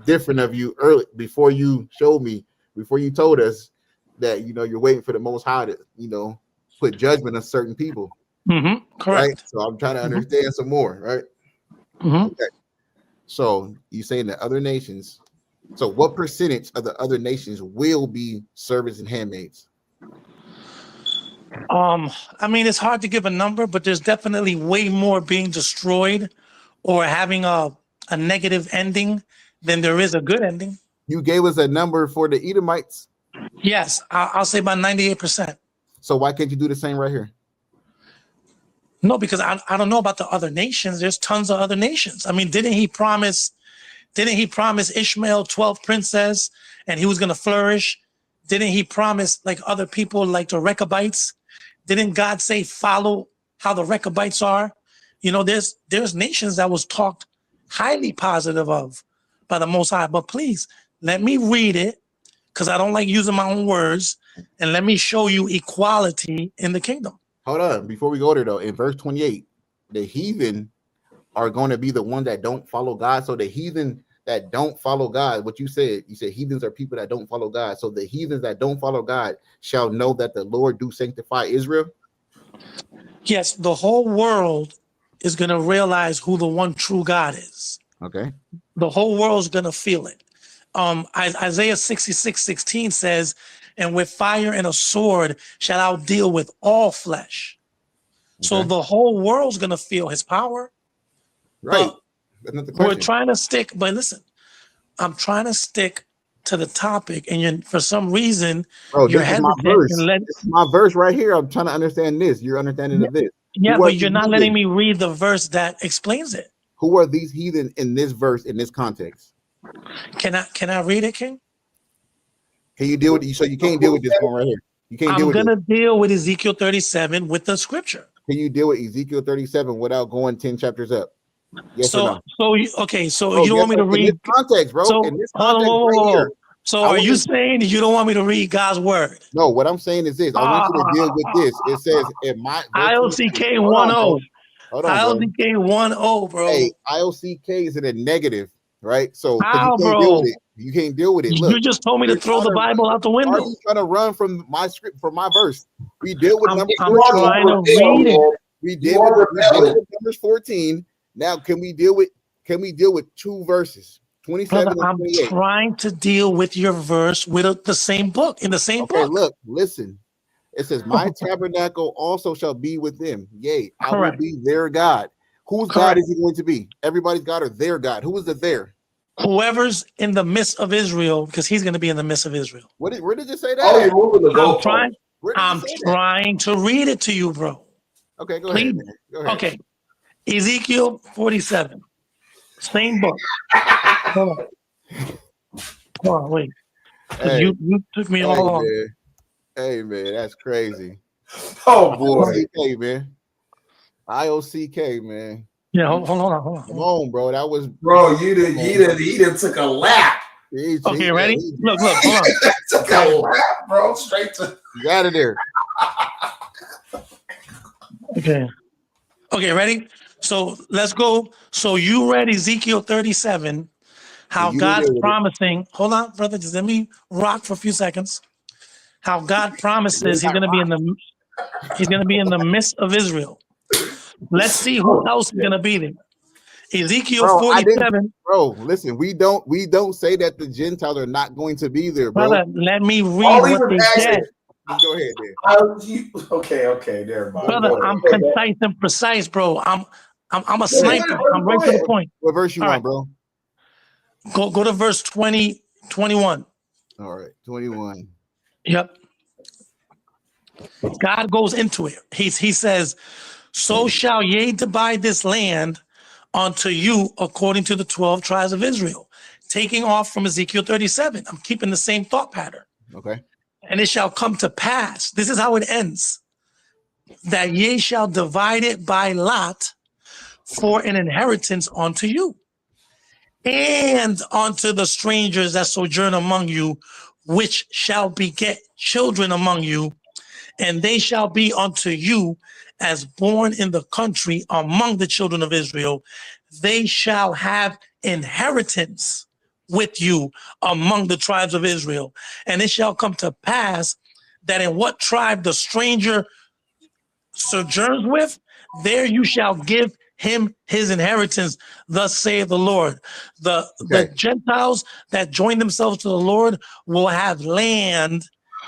different of you early before you showed me, before you told us that you're waiting for the Most High to put judgment on certain people. Mm-hmm. Correct. Right? So I'm trying to understand some more, right? Mm-hmm. Okay. So you saying that other nations? So what percentage of the other nations will be servants and handmaids? I mean, it's hard to give a number, but there's definitely way more being destroyed or having a negative ending than there is a good ending. You gave us a number for the Edomites. Yes, I'll say about 98%. So why can't you do the same right here? No, because I don't know about the other nations. There's tons of other nations. I mean, didn't he promise Ishmael 12 princes and he was going to flourish? Didn't he promise like other people like the Rechabites? Didn't God say follow how the Rechabites are? There's nations that was talked highly positive of by the Most High. But please let me read it, because I don't like using my own words, and let me show you equality in the kingdom. Hold on, before we go there though, in verse 28, the heathen are going to be the one that don't follow God. So the heathen that don't follow God, what you said heathens are people that don't follow God. So the heathens that don't follow God shall know that the Lord do sanctify Israel. Yes, the whole world is going to realize who the one true God is. Okay. The whole world's going to feel it. Isaiah 66:16 says, and with fire and a sword shall I deal with all flesh. Okay. So the whole world's going to feel his power. Right. That's not the question. We're trying to stick, but listen, I'm trying to stick to the topic, and for some reason, you're hesitant. This is my verse right here. I'm trying to understand this. You're understanding of this. Yeah, but you're not letting me read the verse that explains it. Who are these heathen in this verse, in this context? Can I read it, King? Can you deal with it? So you can't deal with this one right here. You can't deal with it. I'm gonna deal with Ezekiel 37 with the scripture. Can you deal with Ezekiel 37 without going 10 chapters up? Yes or no? So you don't want me to read in this context, bro. So, in this context right here. So are you saying you don't want me to read God's word? No, what I'm saying is this. I want you to deal with this. It says in my IOCK 10. Hold on, IOCK 10, bro. Hey, IOCK is in a negative, right? So how, you can't deal with it. You can't deal with it. Look, you just told me to throw the Bible out the window. Are you trying to run from my script, from my verse? We deal with number 14. I'm trying to read it. We deal with numbers 14. Now, can we deal with 2 verses? 27 Brother, and 28. I'm trying to deal with your verse with the same book, in the same book. Look, listen. It says, my tabernacle also shall be with them. Yea, I will be their God. Whose God is he going to be? Everybody's God or their God? Who is the their? Whoever's in the midst of Israel, because he's going to be in the midst of Israel. Where did you say that? I'm trying to read it to you, bro. Okay, go ahead. Okay. Ezekiel 47. Same book. Hold on, wait. Hey, you took me all along. Hey, man, that's crazy. Oh, boy. IOCK, man. IOCK, man. Yeah, hold on. Come on, bro. That was... Bro, he done took a lap. Okay, ready? Look, hold on. Took a lap, bro. Straight to... You got it there. Okay, ready? So let's go. So you read Ezekiel 37, how God's promising. Hold on, brother. Just let me rock for a few seconds. How God promises he's going to be in the midst of Israel. Let's see who else is going to be there. Ezekiel 47. Bro, listen, we don't say that the Gentiles are not going to be there, bro. Brother, let me read what they said. Go ahead, man. Okay, never mind. Brother, I'm concise and precise, bro. I'm a sniper. I'm right to the point. What verse you want, bro? Go to verse 21. All right, 21. Yep. God goes into it. He says, so shall ye divide this land unto you according to the 12 tribes of Israel. taking off from Ezekiel 37. I'm keeping the same thought pattern. Okay. And it shall come to pass, this is how it ends, that ye shall divide it by lot for an inheritance unto you and unto the strangers that sojourn among you, which shall beget children among you, and they shall be unto you as born in the country among the children of Israel. They shall have inheritance with you among the tribes of Israel. And it shall come to pass that in what tribe the stranger sojourns with, there you shall give him his inheritance. Thus saith the Lord. The Gentiles that join themselves to the Lord will have land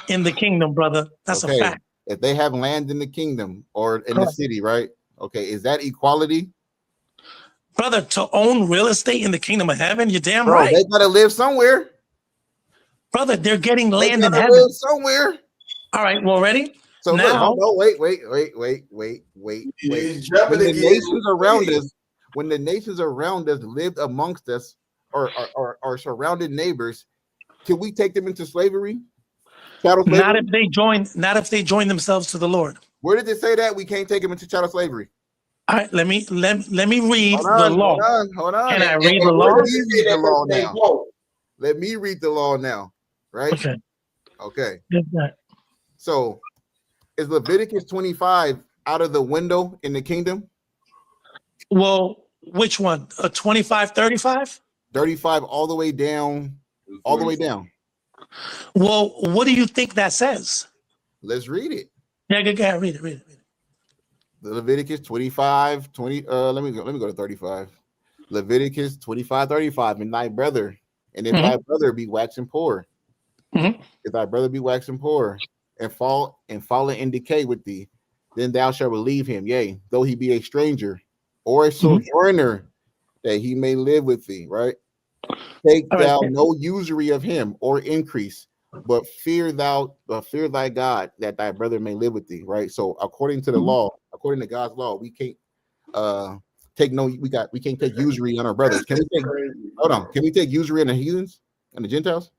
in the kingdom, brother. That's a fact. If they have land in the kingdom or in the city, right? Okay, is that equality? Brother, to own real estate in the kingdom of heaven, you're damn Bro, right. they gotta live somewhere. Brother, they're getting land they in gotta heaven. Live somewhere. All right, well, ready? So now, look, wait. When the nations around us, when the nations around us lived amongst us or surrounded neighbors, can we take them into slavery? Chattel slavery? Not if they join themselves to the Lord. Where did it say that we can't take them into chattel slavery? All right, let me read the law. Hold on. Can I read the law? Let me read the law now. Let me read the law now. Right? Okay. So is Leviticus 25 out of the window in the kingdom? Well, which one? A 25, 35? 35 all the way down. All the way down. Well, what do you think that says? Let's read it. Yeah, go read it. The Leviticus 25, 20. Let me go to 35. Leviticus 25, 35. And thy brother, and if thy brother be waxing poor, if thy brother be waxing poor, and fallen in decay with thee, then thou shalt relieve him, yea, though he be a stranger or a sojourner, that he may live with thee, right? Take thou no usury of him or increase, but fear thy God, that thy brother may live with thee, right? So according to the law, according to God's law, we can't we can't take usury on our brothers. Can we take usury on the heathens and the Gentiles?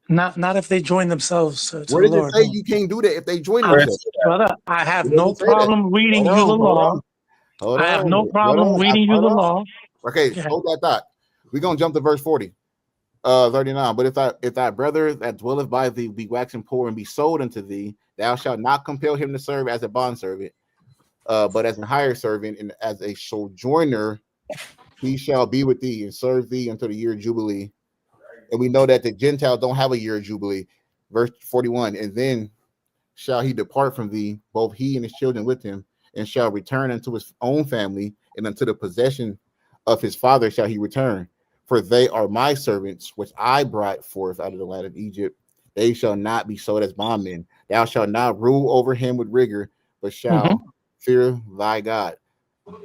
Not if they join themselves to Where the does Lord. it say you can't do that if they join themselves? Brother, I have no problem reading you the law. I have no problem reading you the law. Okay, hold that thought. We're gonna jump to verse 40. 39. But if thy brother that dwelleth by thee be waxing poor and be sold unto thee, thou shalt not compel him to serve as a bondservant, but as a hired servant, and as a sojourner, he shall be with thee and serve thee until the year of Jubilee. And we know that the Gentiles don't have a year of Jubilee. Verse 41. And then shall he depart from thee, both he and his children with him, and shall return unto his own family, and unto the possession of his father shall he return. For they are my servants, which I brought forth out of the land of Egypt. They shall not be sold as bondmen. Thou shalt not rule over him with rigor, but shall fear thy God.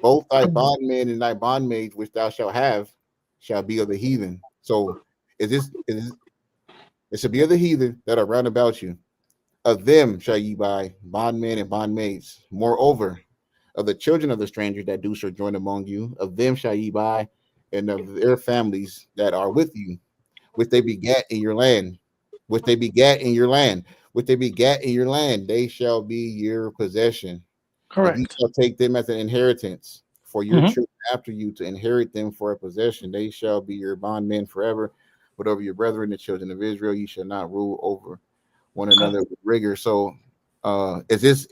Both thy bondmen and thy bondmaids, which thou shalt have, shall be of the heathen. So it should be of the heathen that are round about you. Of them shall ye buy bondmen and bondmaids. Moreover, of the children of the strangers that do sojourn among you, of them shall ye buy, and of their families that are with you, which they begat in your land, they shall be your possession. Correct. And you shall take them as an inheritance for your children after you to inherit them for a possession. They shall be your bondmen forever, but over your brethren, the children of Israel, you shall not rule over one another with rigor. So is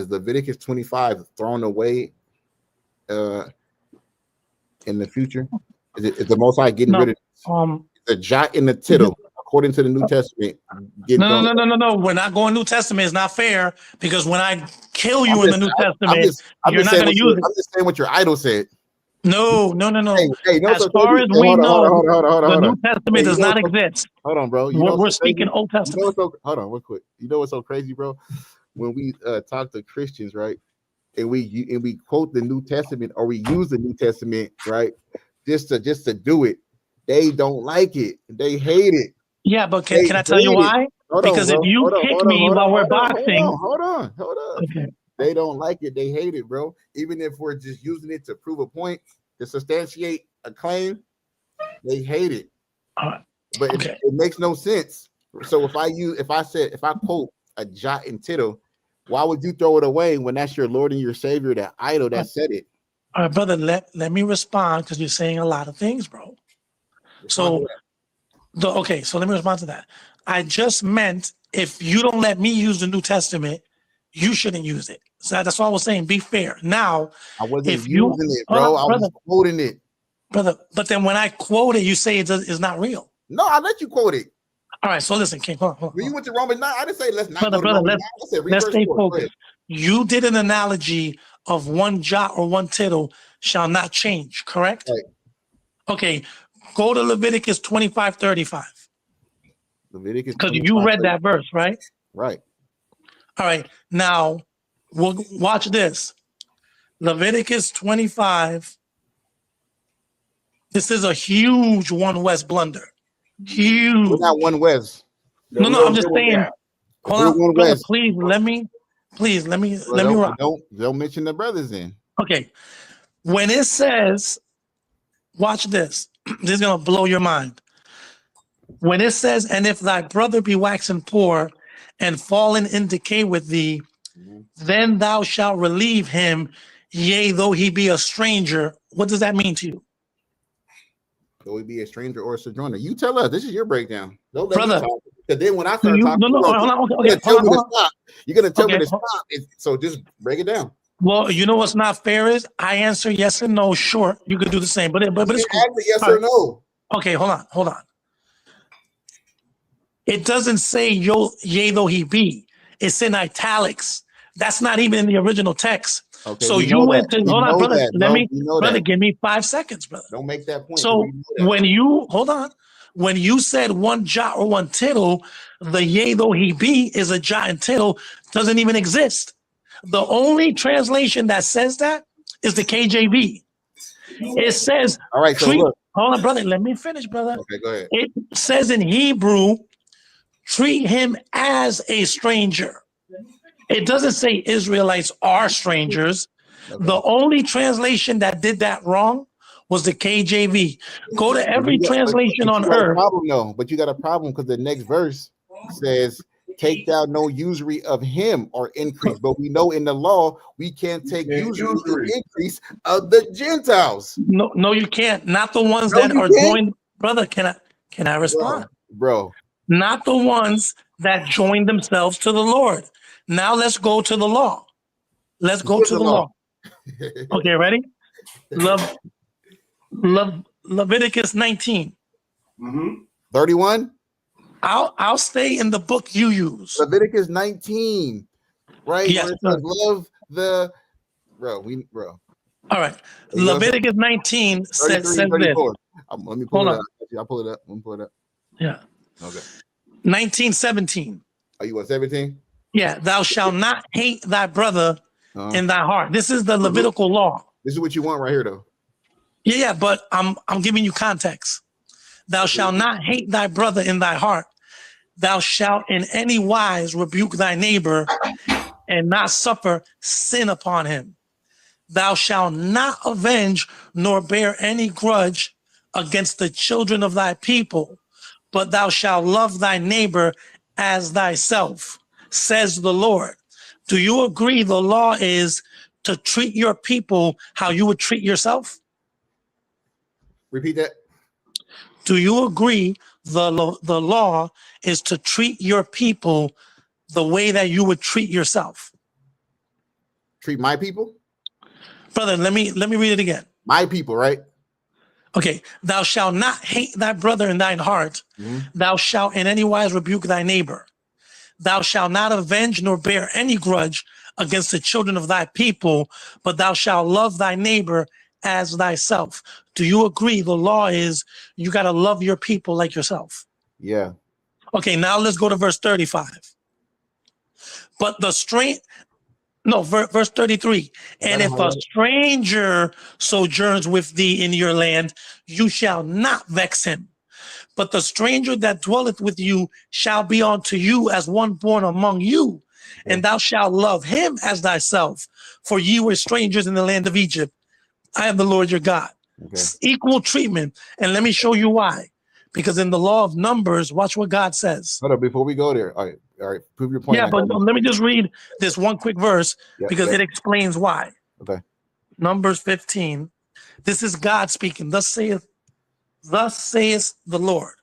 Leviticus 25 thrown away in the future? Is the Most High getting rid of the jot and the tittle according to the New Testament? No. We're not going New Testament. It's not fair, because when I kill you in the New Testament, you're not going to use it. I'm just saying what your idol said. No. Hey, as far as we know, the New Testament does not exist. Hold on, bro. We're speaking Old Testament. Hold on, real quick. You know what's so crazy, bro? When we talk to Christians, right, and we quote the New Testament, or we use the New Testament, right, just to do it, they don't like it. They hate it. Yeah, but can I tell you why? Because if you kick me while we're boxing, hold on. Okay. They don't like it. They hate it, bro. Even if we're just using it to prove a point, to substantiate a claim, they hate it. But it makes no sense. So if I quote a jot and tittle, why would you throw it away when that's your Lord and your Savior, that idol that said it? All right, brother, let me respond, because you're saying a lot of things, bro. So let me respond to that. I just meant, if you don't let me use the New Testament, you shouldn't use it. So that's all I was saying. Be fair. Now, I wasn't using it, bro. I was quoting it. Brother, but then when I quote it, you say it's not real. No, I let you quote it. All right, so listen, King. Hold on. When you went to Romans 9, I didn't say let's not brother, go to Romans 9. I said let's stay focused. You did an analogy of one jot or one tittle shall not change, correct? Right. Okay, go to Leviticus 25:35. Leviticus, because you read that verse, right? Right. All right. Now, we'll watch this. Leviticus 25. This is a huge One West blunder. Huge. We're not One West. No, I'm just saying. Hold on, brother, please let me rock. Don't mention the brothers in. Okay. When it says, watch this. This is gonna blow your mind. When it says, and if thy brother be waxen poor and fallen in decay with thee, then thou shalt relieve him, yea, though he be a stranger. What does that mean to you? Though he be a stranger or a sojourner. You tell us. This is your breakdown. Don't let brother, me talk. Because then when I start talking, you're gonna tell me to stop. So just break it down. Well, you know what's not fair is I answer yes and no short. You could do the same, but it's cool. Yes or no. Okay, hold on. It doesn't say yea though he be. It's in italics. That's not even in the original text. Okay, so you went to hold on, brother. Brother, give me 5 seconds, brother. Don't make that point. So when you said one jot or one tittle, the yea though he be is a jot and tittle, doesn't even exist. The only translation that says that is the KJV. It says, all right, so look. Hold on, brother. Let me finish, brother. Okay, go ahead. It says in Hebrew, treat him as a stranger. It doesn't say Israelites are strangers. Okay. The only translation that did that wrong was the KJV. Go to every translation on earth. But you got a problem because the next verse says, take thou no usury of him or increase. But we know in the law, we can't take usury increase of the Gentiles. No, you can't. Not the ones that are joined. Brother, can I respond? Bro. Not the ones that join themselves to the Lord. Now let's go to the law. Let's go to the law. Okay, ready? Leviticus 19. 31? I'll stay in the book you use. Leviticus 19. Right? Yes. Love the bro. All right. Leviticus 19 says this. Let me pull it up. I'll pull it up. Let me pull it up. Yeah. Okay. 19:17. Are you on 17? Yeah. Thou shalt not hate thy brother in thy heart. This is the Levitical law. This is what you want right here, though. Yeah, but I'm giving you context. Thou shalt not hate thy brother in thy heart. Thou shalt in any wise rebuke thy neighbor and not suffer sin upon him. Thou shalt not avenge nor bear any grudge against the children of thy people, but thou shalt love thy neighbor as thyself, says the Lord. Do you agree the law is to treat your people how you would treat yourself? Repeat that. Do you agree the law is to treat your people the way that you would treat yourself? Treat my people? Brother, let me read it again. My people, right? Okay. Thou shalt not hate thy brother in thine heart. Thou shalt in any wise rebuke thy neighbor. Thou shalt not avenge nor bear any grudge against the children of thy people, but thou shalt love thy neighbor as thyself. Do you agree the law is you got to love your people like yourself? Yeah. Okay, now let's go to verse 35. But verse 33. And if a stranger sojourns with thee in your land, you shall not vex him. But the stranger that dwelleth with you shall be unto you as one born among you, and thou shalt love him as thyself. For ye were strangers in the land of Egypt. I am the Lord your God. Okay. Equal treatment. And let me show you why. Because in the law of Numbers, watch what God says. Hold on, before we go there. All right. Prove your point. Yeah, but let me just read this one quick verse because it explains why. Okay. Numbers 15. This is God speaking. Thus saith the Lord.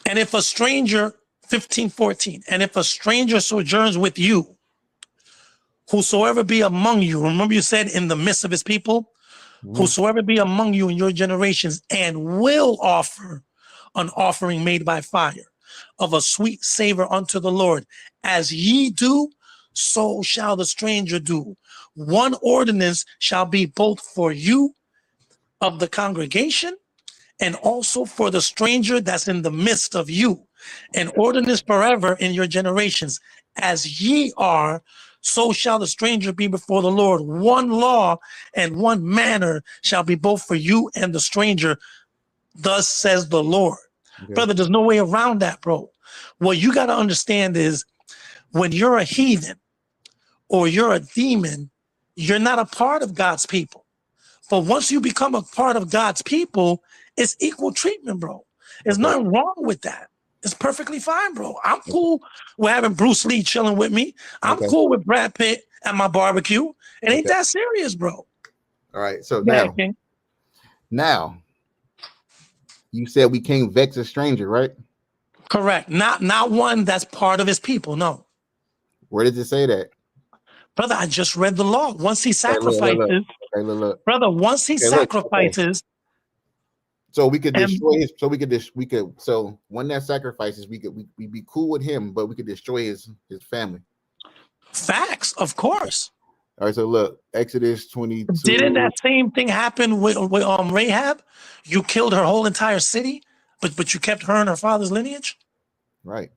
And if a stranger, 15:14, and if a stranger sojourns with you, whosoever be among you, remember you said in the midst of his people, whosoever be among you in your generations, and will offer an offering made by fire of a sweet savor unto the Lord, as ye do, so shall the stranger do. One ordinance shall be both for you of the congregation and also for the stranger that's in the midst of you. An ordinance forever in your generations. As ye are, so shall the stranger be before the Lord. One law and one manner shall be both for you and the stranger. Thus says the Lord. Okay. Brother, there's no way around that, bro. What you got to understand is when you're a heathen or you're a demon, you're not a part of God's people. But once you become a part of God's people, it's equal treatment, bro. There's nothing wrong with that. It's perfectly fine, bro. I'm cool with having Bruce Lee chilling with me. I'm cool with Brad Pitt at my barbecue. It ain't that serious, bro. All right. So now, you said we can't vex a stranger, right? Correct. Not one that's part of his people. No. Where does it say that? Brother, I just read the law. Once he sacrifices, brother, once he sacrifices. So we could destroy his. So when that sacrifices, we'd be cool with him, but we could destroy his family. Facts, of course. All right. So look, Exodus 22. Didn't that same thing happen with Rahab? You killed her whole entire city, but you kept her and her father's lineage. Right.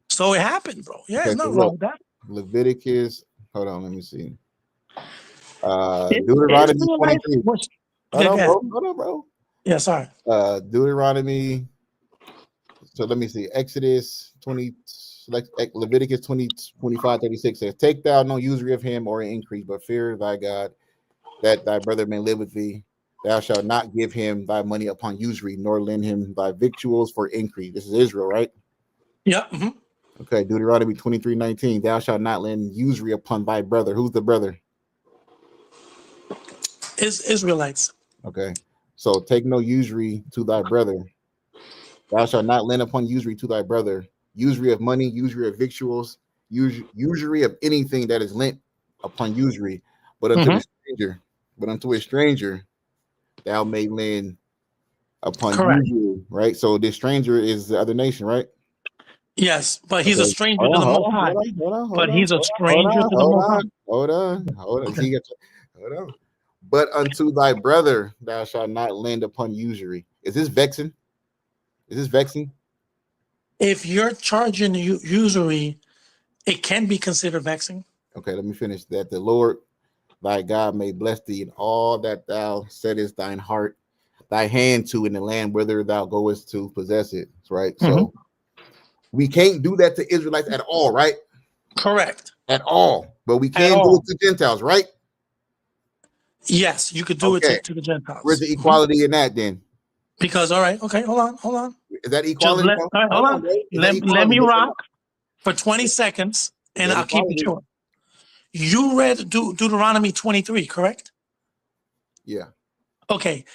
So it happened, bro. Yeah, there's nothing wrong with that. Leviticus. Hold on, let me see. Deuteronomy 23. Hold on, bro. Yeah, sorry. Deuteronomy. So let me see. Exodus 20, Leviticus 25:36 says, "Take thou no usury of him or an increase, but fear thy God, that thy brother may live with thee. Thou shalt not give him thy money upon usury, nor lend him thy victuals for increase." This is Israel, right? Yeah. Mm-hmm. Okay, Deuteronomy 23:19. Thou shalt not lend usury upon thy brother. Who's the brother? Israelites. Okay. So take no usury to thy brother. Thou shalt not lend upon usury to thy brother. Usury of money, usury of victuals, usury of anything that is lent upon usury, but unto a stranger, thou may lend upon usury, right? So this stranger is the other nation, right? Yes, but he's a stranger to the Most High. But he's a stranger to the Most High. Hold on. But unto thy brother thou shalt not lend upon usury. Is this vexing? If you're charging usury, it can be considered vexing. Okay, let me finish that. The Lord thy God may bless thee in all that thou settest thine heart, thy hand to in the land whither thou goest to possess it. Right. Mm-hmm. So we can't do that to Israelites at all, right? Correct. At all. But we can do it to Gentiles, right? Yes, you could do it to the Gentiles. Where's the equality in that then? Because, all right, okay, hold on. Is that equality? Hold on. Let me rock for 20 seconds, and I'll keep it short. You read Deuteronomy 23, correct? Yeah. Okay.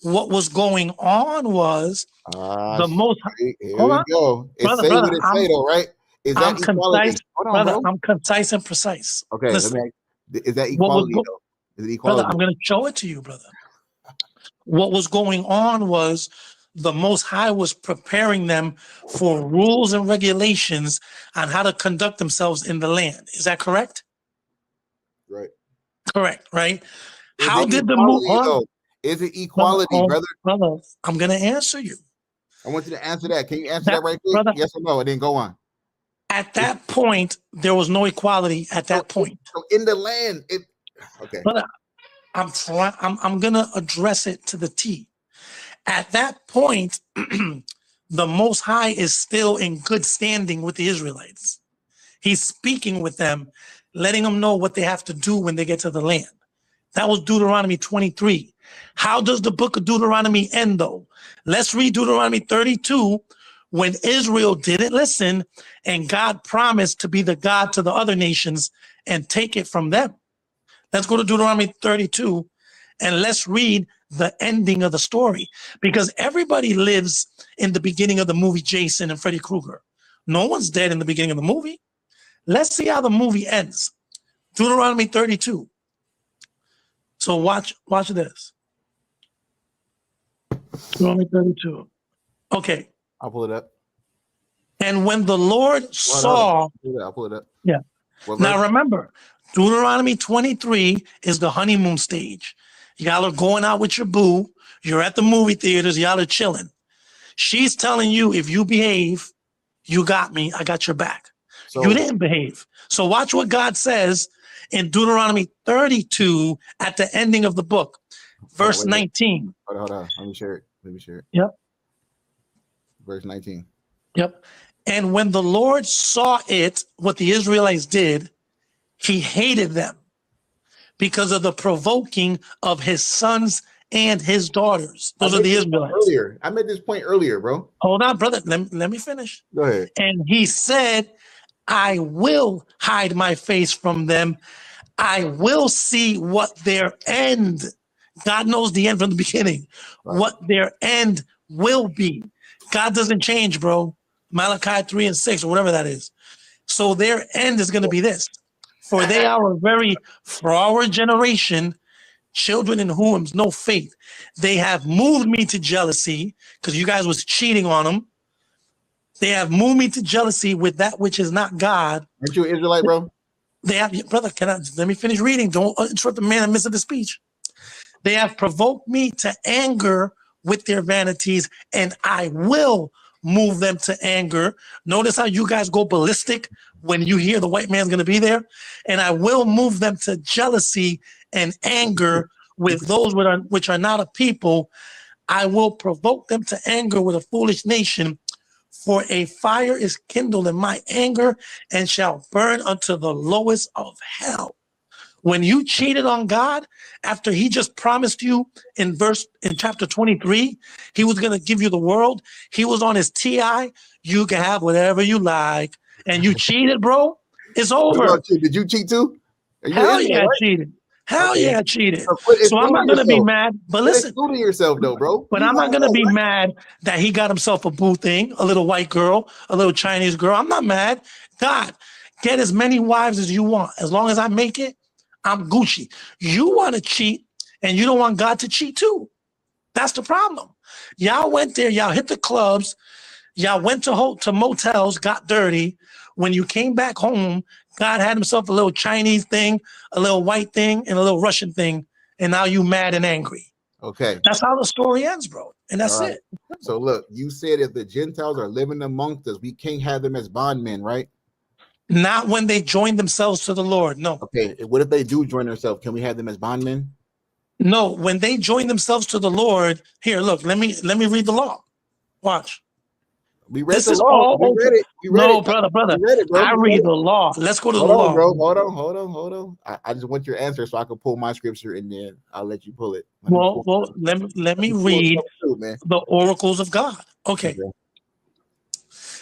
What was going on was the most. Here we go. It's saying what it say, though, right? Is that equality? I'm concise and precise. Okay. Is that equality, though? Is it equality? Brother, I'm going to show it to you, brother. What was going on was the Most High was preparing them for rules and regulations on how to conduct themselves in the land. Is that correct? Right. Correct, right? How did the move on? Is it equality, brother? Brother, I'm going to answer you. I want you to answer that. Can you answer that right quick? Brother, yes or no? And then go on. At that point, there was no equality at that point. So in the land, okay. Brother, I'm going to address it to the T. At that point, the Most High is still in good standing with the Israelites. He's speaking with them, letting them know what they have to do when they get to the land. That was Deuteronomy 23. How does the book of Deuteronomy end, though? Let's read Deuteronomy 32, when Israel didn't listen and God promised to be the God to the other nations and take it from them. Let's go to Deuteronomy 32 and let's read the ending of the story, because everybody lives in the beginning of the movie Jason and Freddy Krueger. No one's dead in the beginning of the movie. Let's see how the movie ends. Deuteronomy 32. So watch this. Deuteronomy 32. Okay. I'll pull it up. And when the Lord saw, I'll pull it up. Yeah. Now remember, Deuteronomy 23 is the honeymoon stage. Y'all are going out with your boo. You're at the movie theaters. Y'all are chilling. She's telling you, if you behave, you got me. I got your back. So, you didn't behave. So watch what God says in Deuteronomy 32 at the ending of the book, verse 19. Hold on. Let me share it. Yep. Verse 19. Yep. And when the Lord saw it, what the Israelites did, he hated them because of the provoking of his sons and his daughters. Those are the Israelites. I made this point earlier, bro. Hold on, brother. Let me finish. Go ahead. And he said, I will hide my face from them. I will see what their end. God knows the end from the beginning. Right. What their end will be. God doesn't change, bro. Malachi 3 and 6 or whatever that is. So their end is going to be this. For they are for our generation, children in whom is no faith. They have moved me to jealousy because you guys was cheating on them. They have moved me to jealousy with that which is not God. Aren't you an Israelite, bro? They have, brother, let me finish reading. Don't interrupt the man in the midst of the speech. They have provoked me to anger with their vanities, and I will move them to anger. Notice how you guys go ballistic when you hear the white man's going to be there. And I will move them to jealousy and anger with those which are not a people. I will provoke them to anger with a foolish nation. For a fire is kindled in my anger and shall burn unto the lowest of hell. When you cheated on God, after he just promised you in chapter 23, he was going to give you the world. He was on his TI. You can have whatever you like. And you cheated, bro. It's over. Did you cheat too? Hell yeah, I cheated. Hell yeah, I cheated. So I'm not going to be mad. But listen. Excluding yourself though, bro. But I'm not going to be mad that he got himself a boo thing, a little white girl, a little Chinese girl. I'm not mad. God, get as many wives as you want. As long as I make it, I'm Gucci. You want to cheat and you don't want God to cheat too. That's the problem. Y'all went there. Y'all hit the clubs. Y'all went to motels, got dirty. When you came back home, God had himself a little Chinese thing, a little white thing, and a little Russian thing. And now you mad and angry. Okay. That's how the story ends, bro. And that's it. So look, you said if the Gentiles are living amongst us, we can't have them as bondmen, right? Not when they join themselves to the Lord. No. Okay. What if they do join themselves? Can we have them as bondmen? No. When they join themselves to the Lord, here, look, let me read the law. Watch. We read the law. We read it. No, brother. I read the law. Let's go to the law. Bro. Hold on. I just want your answer so I can pull my scripture and then I'll let you pull it. Let me read the oracles of God. Okay.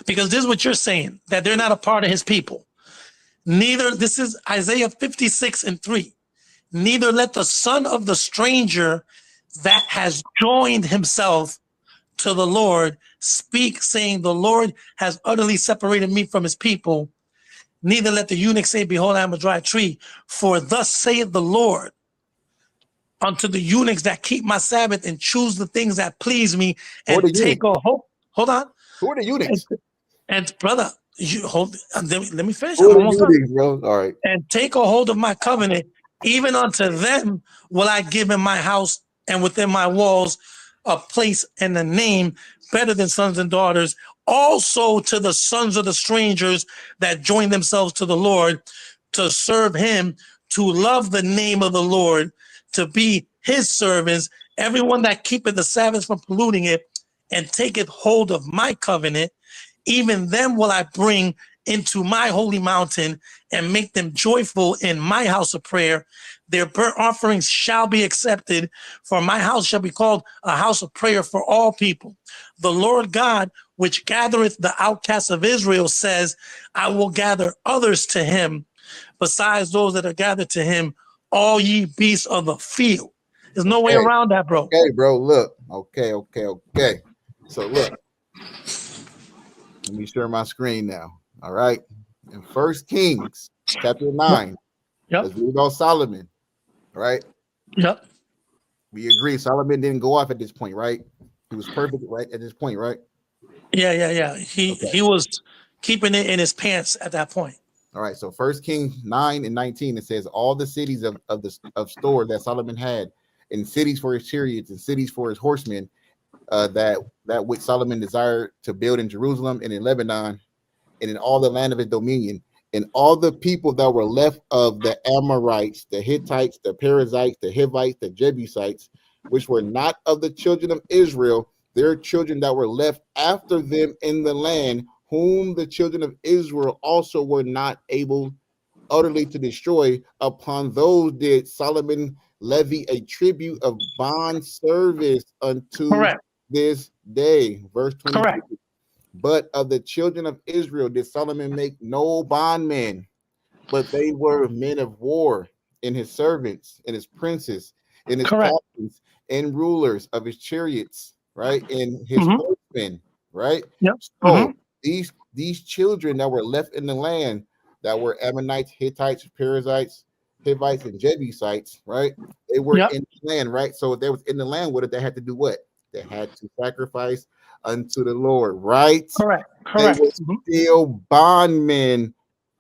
Because this is what you're saying, that they're not a part of his people. This is Isaiah 56 and 3. Neither let the son of the stranger that has joined himself to the Lord speak, saying, the Lord has utterly separated me from his people. Neither let the eunuch say, behold, I am a dry tree. For thus saith the Lord unto the eunuchs that keep my Sabbath and choose the things that please me and take a hold. Hold on. Who are the eunuchs? And brother, you hold. Let me finish. Who are the eunuchs, bro? All right. And take a hold of my covenant. Even unto them will I give in my house and within my walls a place and a name better than sons and daughters. Also to the sons of the strangers that join themselves to the Lord, to serve him, to love the name of the Lord, to be his servants, everyone that keepeth the Sabbath from polluting it, and taketh hold of my covenant, even them will I bring into my holy mountain and make them joyful in my house of prayer. Their burnt offerings shall be accepted, for my house shall be called a house of prayer for all people. The Lord God, which gathereth the outcasts of Israel, says, I will gather others to him, besides those that are gathered to him, all ye beasts of the field. There's no way around that, bro. Okay, bro, look. Okay. So look, let me share my screen now. All right. In 1 Kings chapter 9, let's read about Solomon. All right. Yep. We agree Solomon didn't go off at this point, right? He was perfect right at this point, right? Yeah. He was keeping it in his pants at that point. All right. So 1 Kings 9 and 19, it says all the cities of store that Solomon had, and cities for his chariots and cities for his horsemen, that which Solomon desired to build in Jerusalem and in Lebanon and in all the land of his dominion, and all the people that were left of the Amorites, the Hittites, the Perizzites, the Hivites, the Jebusites, which were not of the children of Israel, their children that were left after them in the land, whom the children of Israel also were not able utterly to destroy. Upon those did Solomon levy a tribute of bond service unto this day. Verse 22. Correct. But of the children of Israel did Solomon make no bondmen, but they were men of war, and his servants, and his princes, and his captains, and rulers of his chariots, right? And his horsemen, right? Yep. So these children that were left in the land, that were Ammonites, Hittites, Perizzites, Hivites, and Jebusites, right? They were in the land, right? So if they was in the land, what did they have to do? What? They had to sacrifice unto the Lord, right? Correct. They were still bondmen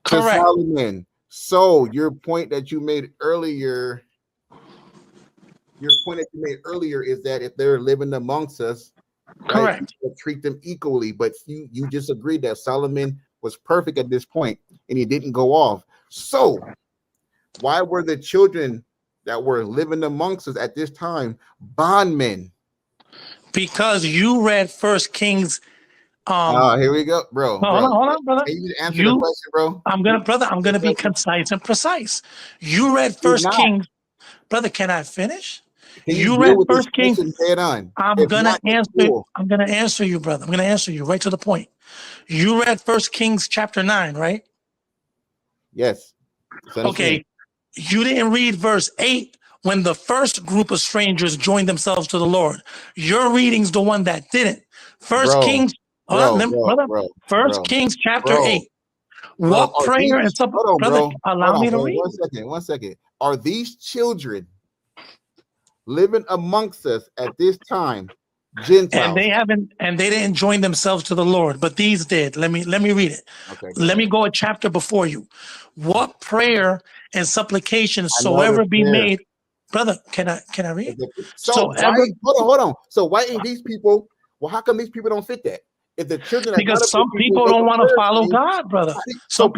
to Solomon. So your point that you made earlier, is that if they're living amongst us, right, we treat them equally. But you just agreed that Solomon was perfect at this point and he didn't go off. So why were the children that were living amongst us at this time bondmen? Because you read 1 Kings. Here we go, bro. Hold on, brother. Can you answer the question, bro? I'm gonna be concise and precise. You read 1 Kings, brother. Can I finish? You read 1 Kings. Head on. I'm gonna answer you, brother. I'm gonna answer you right to the point. You read 1 Kings chapter 9, right? Yes. Okay. You didn't read verse 8 when the first group of strangers joined themselves to the Lord. Your reading's the one that didn't. First Kings chapter 8. What prayer and supper? Brother, allow me to read. 1 second. Are these children living amongst us at this time Gentiles? And they didn't join themselves to the Lord, but these did. Let me read it. Okay, let me go a chapter before you. What prayer and supplication soever be made, brother? Can I read? Hold on. So why ain't these people? Well, how come these people don't fit that? If the children, because some people don't want to follow God, brother. So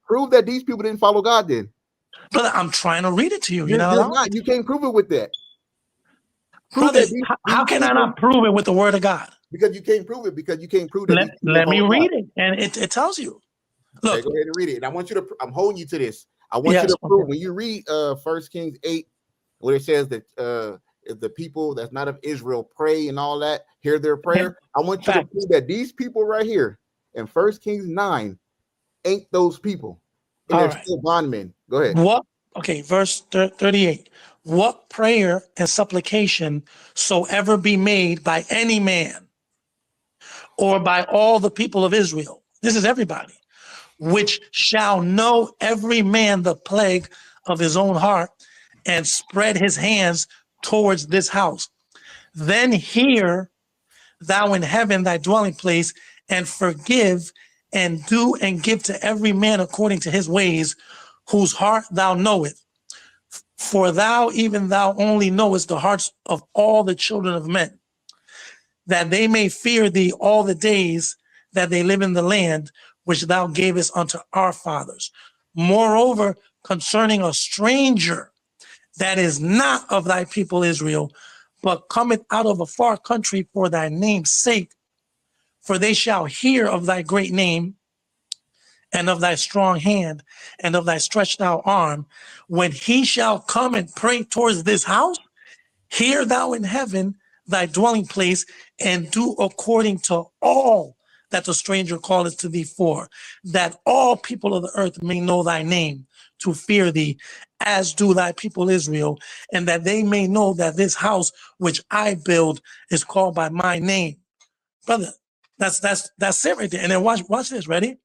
prove that these people didn't follow God. Then, brother, I'm trying to read it to you. You can't prove it with that. Brother, how can I not prove it with the word of God? Because you can't prove it. Because you can't prove that. Let me read it, and it tells you. Look, go ahead and read it. And I want you to. I'm holding you to this. I want you to prove when you read 1 Kings 8, where it says that if the people that's not of Israel pray and all that, hear their prayer. I want you to prove that these people right here in 1 Kings 9 ain't those people, and they're still bondmen. Go ahead. What? Okay, verse 38. What prayer and supplication soever be made by any man or by all the people of Israel. This is everybody. Which shall know every man the plague of his own heart and spread his hands towards this house. Then hear thou in heaven thy dwelling place, and forgive and do and give to every man according to his ways, whose heart thou knowest. For thou, even thou only knowest the hearts of all the children of men, that they may fear thee all the days that they live in the land which thou gavest unto our fathers. Moreover, concerning a stranger that is not of thy people Israel, but cometh out of a far country for thy name's sake, for they shall hear of thy great name and of thy strong hand, and of thy stretched out arm, when he shall come and pray towards this house, hear thou in heaven thy dwelling place, and do according to all that the stranger calleth to thee for, that all people of the earth may know thy name, to fear thee, as do thy people Israel, and that they may know that this house which I build is called by my name. Brother, that's it right there. And then watch this, ready?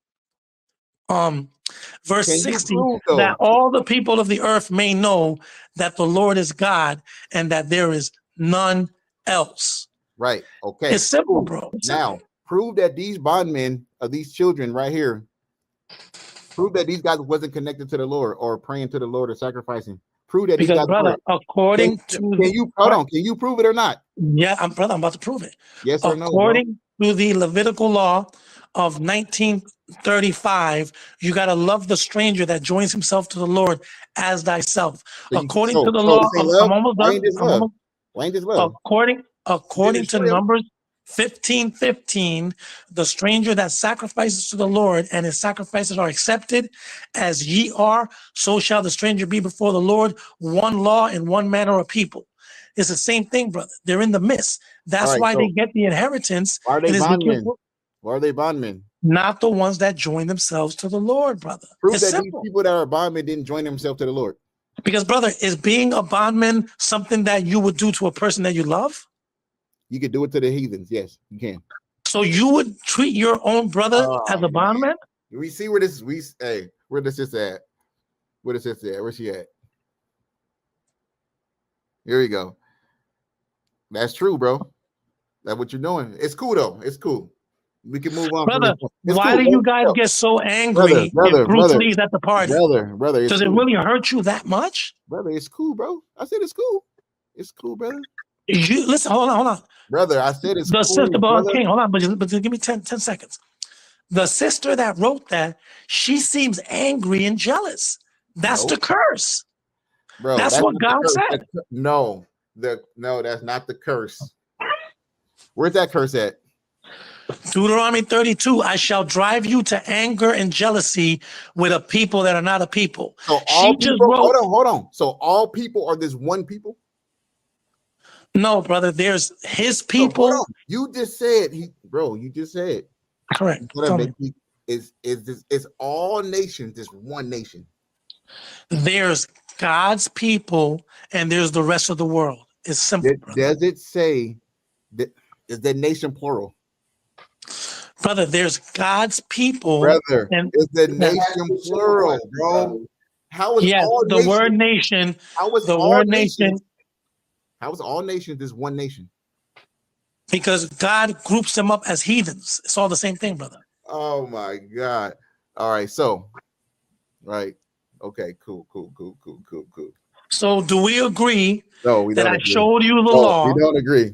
Verse 60, that all the people of the earth may know that the Lord is God and that there is none else. Right. Okay. It's simple, bro. Now, prove that these bondmen of these children right here, prove that these guys wasn't connected to the Lord or praying to the Lord or sacrificing. Prove that these guys brother, were. According Can you prove it or not? Yeah, I'm about to prove it. Yes or no? According to the Levitical law of 1935, you got to love the stranger that joins himself to the Lord as thyself. According to the law of, I'm almost done. Why ain't this love? According to Numbers 15:15, the stranger that sacrifices to the Lord and his sacrifices are accepted as ye are, so shall the stranger be before the Lord, one law and one manner of people. It's the same thing, brother. They're in the midst. That's why they get the inheritance. Why are they bondmen? Why are they bondmen? Not the ones that join themselves to the Lord, brother. Prove that these people that are bondmen didn't join themselves to the Lord. Because, brother, is being a bondman something that you would do to a person that you love? You could do it to the heathens. Yes, you can. So you would treat your own brother as a bondman? We see where this is. Hey, where this is at? Where this is at? Where's she at? Here we go. That's true, bro. That's what you're doing. It's cool though. It's cool. We can move on. Brother, why do you guys get so angry if Bruce Lee's at the party? Brother, does it really hurt you that much? Brother, it's cool, bro. I said it's cool. It's cool, brother. You listen, hold on. Brother, I said it's the cool. Sister, brother. King, hold on, but give me 10 seconds. The sister that wrote that, she seems angry and jealous. That's the curse. Bro, that's what God said. No, that's not the curse. Where's that curse at? Deuteronomy 32, I shall drive you to anger and jealousy with a people that are not a people. So all people, hold on. So all people are this one people? No, brother, there's his people. So you just said, you just said. Correct. It's all nations, this one nation. There's God's people and there's the rest of the world. It's simple. Does it say that is the nation plural? Brother, there's God's people. Brother, and is the nation plural, bro? How is all the nation, word nation? How is the word nation? How is all nations this one nation? Because God groups them up as heathens. It's all the same thing, brother. Oh my God. All right, so right. Okay, cool. So do we agree that I showed you the law? We don't agree.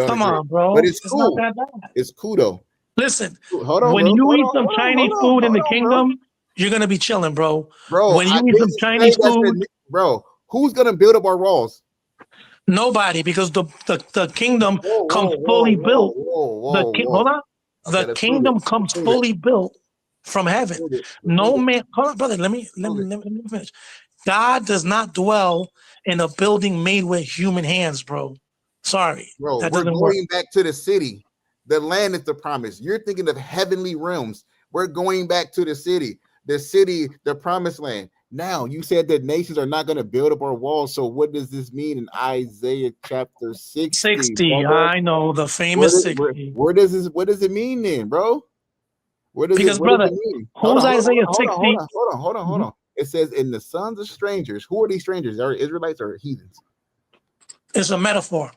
Come on, bro. But it's cool. Not that bad. It's cool though. Listen, when you eat some Chinese food in the kingdom, you're gonna be chilling, bro. When you eat some Chinese food, bro, who's gonna build up our walls? Nobody, because the kingdom comes fully built. Hold on. The kingdom comes fully built from heaven. No man, hold on, brother. Let me finish. God does not dwell in a building made with human hands, bro. Sorry, bro. We're going back to the city. The land is the promise. You're thinking of heavenly realms. We're going back to the city, the promised land. Now, you said that nations are not going to build up our walls. So what does this mean in Isaiah chapter 60? 60, I know, the famous 60. What does it mean then, bro? Because, brother, who's Isaiah 60? Hold on. It says, in the sons of strangers. Who are these strangers? Are Israelites or heathens? It's a metaphor.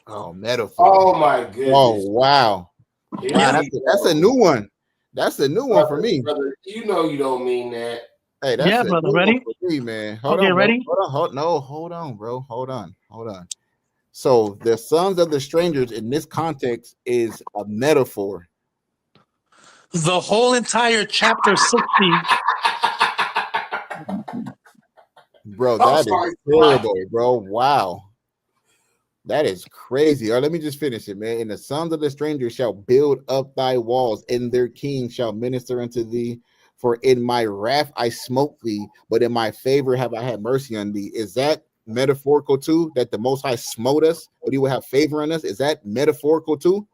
Oh, metaphor. Oh, my goodness. Oh, wow. Wow, that's a new one. That's a new one for me. Brother, you know you don't mean that. Hey, that's brother. Ready? For me, man. Hold on, ready? Hold on, bro. Hold on. So the sons of the strangers in this context is a metaphor. The whole entire chapter 60. Bro, that is terrible, bro. Wow. That is crazy. All right, let me just finish it, man. And the sons of the strangers shall build up thy walls, and their king shall minister unto thee. For in my wrath I smote thee, but in my favor have I had mercy on thee. Is that metaphorical too? That the Most High smote us, but he will have favor on us? Is that metaphorical too?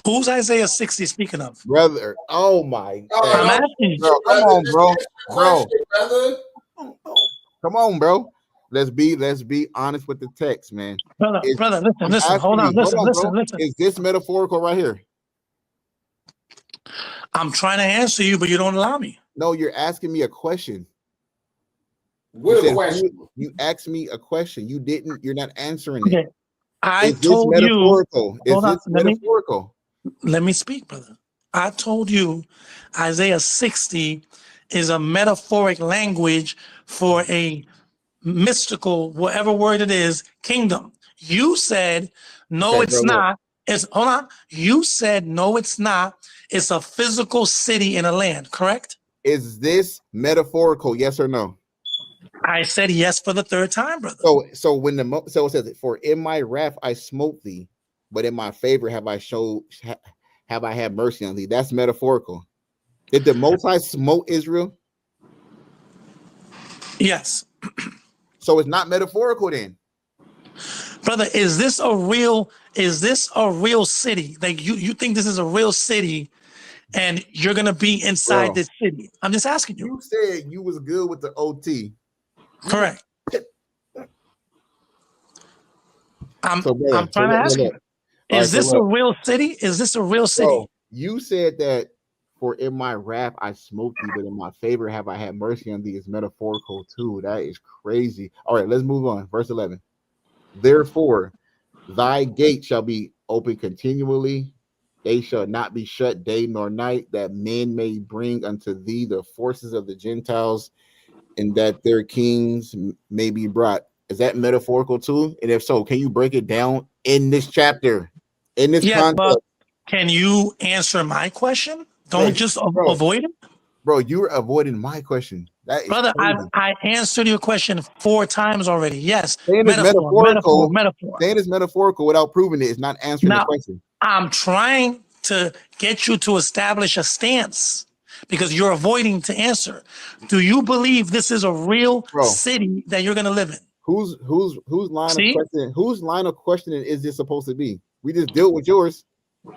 Who's Isaiah 60 speaking of? Brother, oh my I'm God. asking you. Bro, come on, bro. Come on, bro. Let's be honest with the text, man. Brother, listen, hold on, listen. Is this metaphorical right here? I'm trying to answer you, but you don't allow me. No, you're asking me a question. What a question? You asked me a question. You're not answering it. Okay. I Is told this metaphorical? you. Is this metaphorical? Let me speak, brother. I told you Isaiah 60 is a metaphoric language for a mystical, whatever word it is, kingdom. You said, no, Okay, it's bro, not. Hold on. You said, no, it's not. It's a physical city in a land, correct? Is this metaphorical? Yes or no? I said yes for the third time, brother. So when it says, for in my wrath I smote thee, but in my favor have I had mercy on thee. That's metaphorical. Did the Most High smote Israel? Yes. So it's not metaphorical then. Brother, is this a real city? Like you think this is a real city and you're gonna be inside this city? I'm just asking you. You said you was good with the OT. Correct. I'm trying to ask you. Is this a real city? Is this a real city? Bro, you said that for in my wrath I smote thee, but in my favor have I had mercy on thee is metaphorical too. That is crazy. All right, let's move on. Verse 11. Therefore, thy gate shall be open continually. They shall not be shut day nor night, that men may bring unto thee the forces of the Gentiles, and that their kings may be brought. Is that metaphorical too? And if so, can you break it down in this chapter? In this context? But can you answer my question? Don't just avoid it. Bro, you're avoiding my question. That is brother. I answered your question 4 times already. Yes. Saying it's metaphorical. Saying it's metaphorical without proving it is not answering the question. I'm trying to get you to establish a stance because you're avoiding to answer. Do you believe this is a real city that you're going to live in? Whose line of questioning is this supposed to be? We just dealt with yours.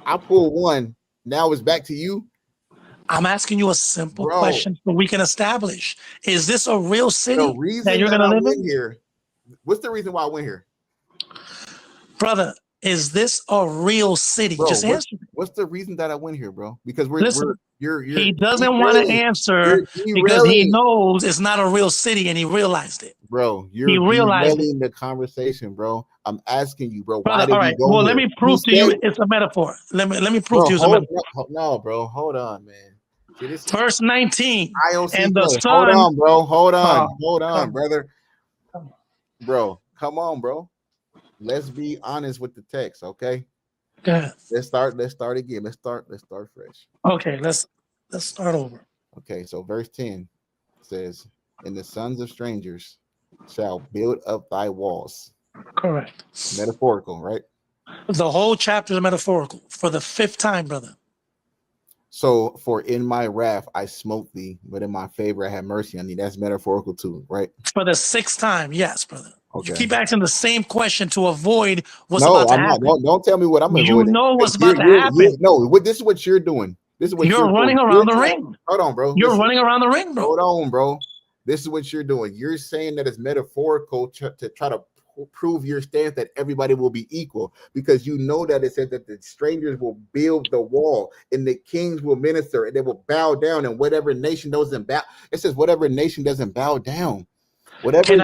I pulled one. Now it's back to you. I'm asking you a simple question so we can establish: is this a real city that you're going to live in? Here. What's the reason why I went here, brother? Is this a real city? Just answer. What's the reason that I went here, bro? Because he doesn't want to answer because he knows it's not a real city and he realized it. Bro, you're derailing the conversation, bro. I'm asking you, bro. Brother, all right. Well, let me prove to you it's a metaphor. Let me prove to you it's a metaphor. No, bro. Hold on, man. Verse 19. And the sun. Hold on, bro. Hold on, brother. Bro, come on, bro. Let's be honest with the text, okay? Go ahead. Let's start again. Let's start fresh. Okay, let's start over. Okay, so verse 10 says, "And the sons of strangers shall build up thy walls." Correct. Metaphorical, right? The whole chapter is metaphorical for the 5th time, brother. So, for in my wrath I smote thee, but in my favor I had mercy on thee. That's metaphorical too, right? For the 6th time, yes, brother. Okay. You keep asking the same question to avoid what's about to happen. Don't tell me what I'm avoiding. You know what's about to happen. This is what you're doing. This is what you're running around the ring. Hold on, bro. You're running around the ring, bro. Hold on, bro. This is what you're doing. You're saying that it's metaphorical to try to prove your stance that everybody will be equal, because you know that it says that the strangers will build the wall and the kings will minister and they will bow down, and whatever nation doesn't bow. It says whatever nation doesn't bow down. Whatever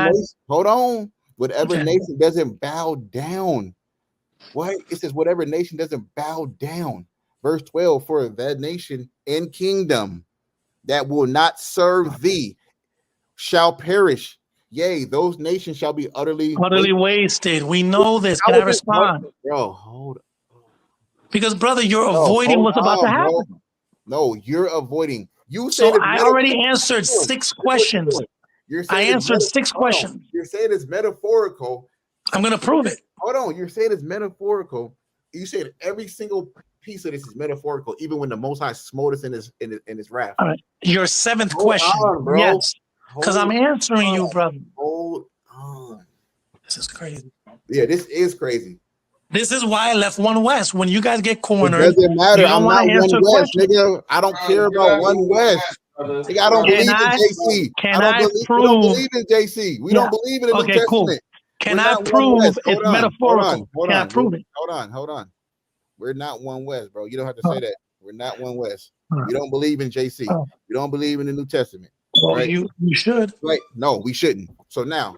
nation doesn't bow down. What? It says whatever nation doesn't bow down. Verse 12, for that nation and kingdom that will not serve thee shall perish. Yea, those nations shall be utterly wasted. We know this. Can I respond? Bro, hold on. Because, brother, you're avoiding what's about to happen. Bro. No, you're avoiding. You said I already answered 6 questions. I answered 6 questions. You're saying it's metaphorical. I'm going to prove it. Hold on. You're saying it's metaphorical. You said every single piece of this is metaphorical, even when the Most High smote us in his wrath. All right. Your seventh Hold question. on, bro. Yes. Because I'm answering you, brother. Hold on. This is crazy. Yeah, this is crazy. This is why I left One West. When you guys get cornered, it doesn't matter. I'm not One West, questions. nigga. I don't care about One West. Nigga, I don't believe in JC. Can I prove? We don't believe in JC. We don't believe in the New Testament. Cool. Can I prove it's metaphorical? Hold Can on, I prove it? Hold on. We're not One West, bro. You don't have to say that. We're not One West. We don't believe in JC. We don't believe in the New Testament. Well, right? you should. Right? No, we shouldn't. So now,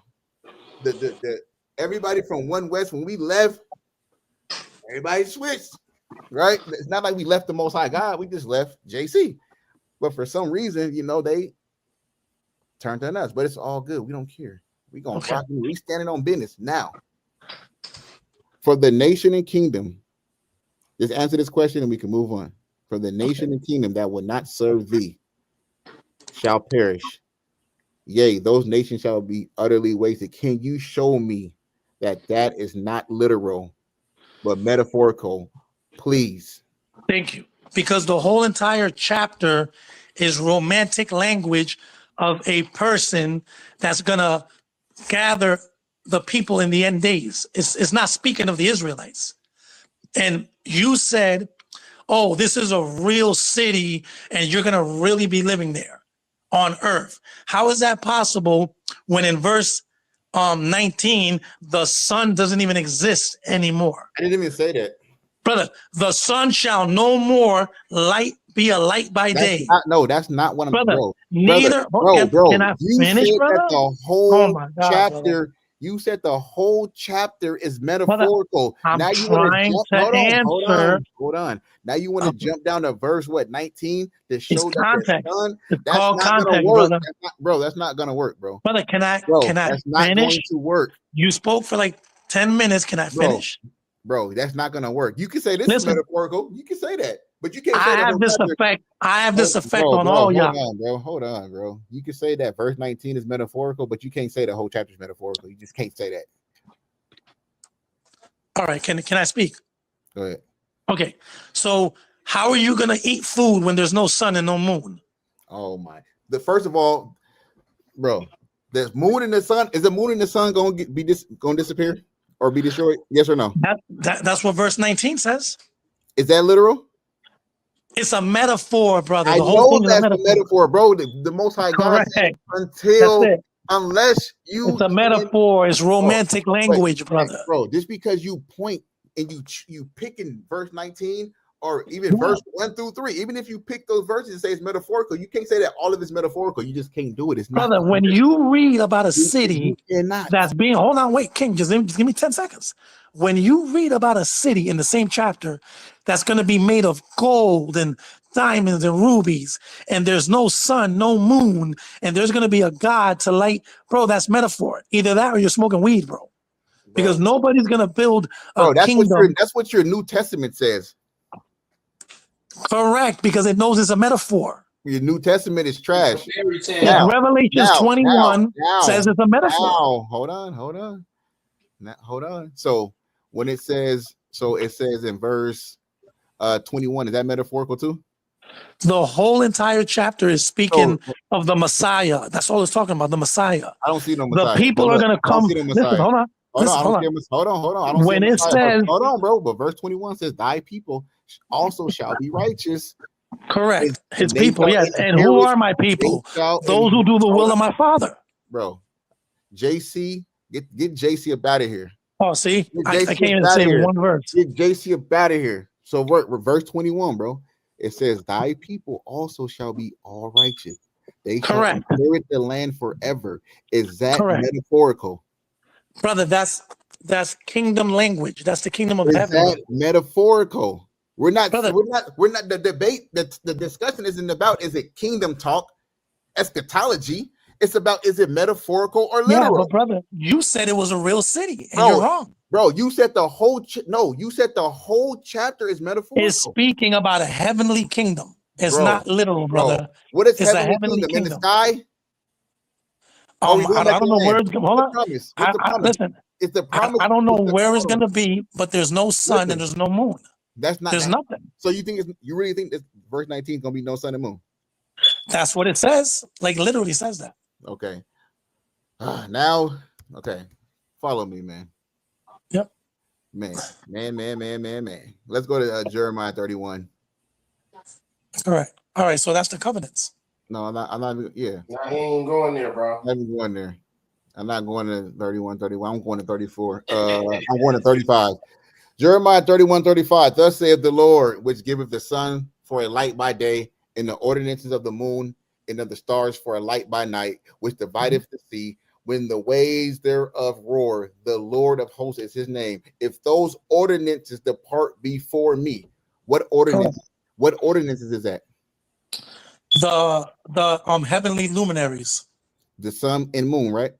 the everybody from One West, when we left, everybody switched. Right? It's not like we left the Most High God. We just left JC. But for some reason, they turned on us. But it's all good. We don't care. We gonna rock. We standing on business now. For the nation and kingdom, just answer this question and we can move on. For the nation and kingdom that will not serve thee shall perish. Yea, those nations shall be utterly wasted. Can you show me that is not literal, but metaphorical, please? Thank you. Because the whole entire chapter is romantic language of a person that's gonna gather the people in the end days. It's not speaking of the Israelites. And you said, oh, this is a real city and you're gonna really be living there on earth. How is that possible when in verse 19 the sun doesn't even exist anymore? I didn't even say that. Brother, the sun shall no more be a light by day. That's not what I'm brother, bro. Neither Bro. Can I finish, brother? That the whole chapter, brother. You said the whole chapter is metaphorical. I'm now you trying to answer. Hold on. Now you want to jump down to verse 19 to show that context. The sun. It's that's called not context, gonna work. brother. That's not gonna work, bro. Brother, can I that's not finish? Going to work. You spoke for like 10 minutes. Can I finish? Bro, that's not gonna work. You can say this is metaphorical. You can say that, but you can't say I have this effect on all y'all. Hold on, bro. You can say that verse 19 is metaphorical, but you can't say the whole chapter is metaphorical. You just can't say that. All right, can I speak? Go ahead. Okay, so how are you gonna eat food when there's no sun and no moon? Oh my! First of all, bro, the moon and the sun, is the moon and the sun gonna disappear or be destroyed? Yes or no? That's what verse 19 says. Is that literal? It's a metaphor, brother. I know that's a metaphor, bro. The Most High God said, unless you. It's a metaphor. It's romantic language, brother. Bro, just because you point and you pick in verse 19 or even verse 1 through 3, even if you pick those verses and say it's metaphorical, you can't say that all of it's metaphorical. You just can't do it. It's not. Brother, when you read about a city that's being, hold on, wait, King, just give me 10 seconds. When you read about a city in the same chapter that's going to be made of gold and diamonds and rubies, and there's no sun, no moon, and there's going to be a God to light, bro, that's metaphor. Either that or you're smoking weed, bro. Because nobody's going to build a kingdom. That's what your New Testament says. Correct, because it knows it's a metaphor. Your New Testament is trash. Revelation 21 says it's a metaphor. Hold on. Now, hold on. So when it says in verse 21, is that metaphorical too? The whole entire chapter is speaking of the Messiah. That's all it's talking about, the Messiah. I don't see no Messiah. The people are going to come. Listen, hold on. Hold on. I don't when it says, hold on, bro. But verse 21 says, "Thy people also shall be righteous." Correct. His people, yes. And who are my people? Those who do the will of my Father. Bro, JC, get JC up out of here. Oh, see, I can't even say one verse. Get JC up out of here. So verse 21, bro. It says, "Thy people also shall be all righteous. They shall inherit the land forever." Is that metaphorical? Brother, that's kingdom language. That's the kingdom of heaven. Is that metaphorical? We're not the debate. The discussion isn't about is it kingdom talk, eschatology. It's about is it metaphorical or literal? Yeah, but brother, you said it was a real city, and you're wrong. Bro, you said the whole you said the whole chapter is metaphorical. It's speaking about a heavenly kingdom. It's not literal, brother. What is heavenly kingdom? In the sky? I don't know where it's going. Hold on. Listen, it's the promise. I don't know where it's going to be, but there's no sun and there's no moon. That's not. There's nothing. So you really think this verse 19 is gonna be no sun and moon? That's what it says. Like literally says that. Okay. Now, okay. Follow me, man. Yep. Man. Let's go to Jeremiah 31. Correct. All right. So that's the covenants. No, I'm not. Yeah. Nah, he ain't going there, bro. I'm not even going there. I'm not going to 31. I'm going to 34. I'm going to 35. Jeremiah 31:35. Thus saith the Lord, which giveth the sun for a light by day, and the ordinances of the moon and of the stars for a light by night, which divideth the sea. When the waves thereof roar, the Lord of hosts is his name. If those ordinances depart before me, what ordinance? Correct. What ordinances is that? The heavenly luminaries. The sun and moon, right?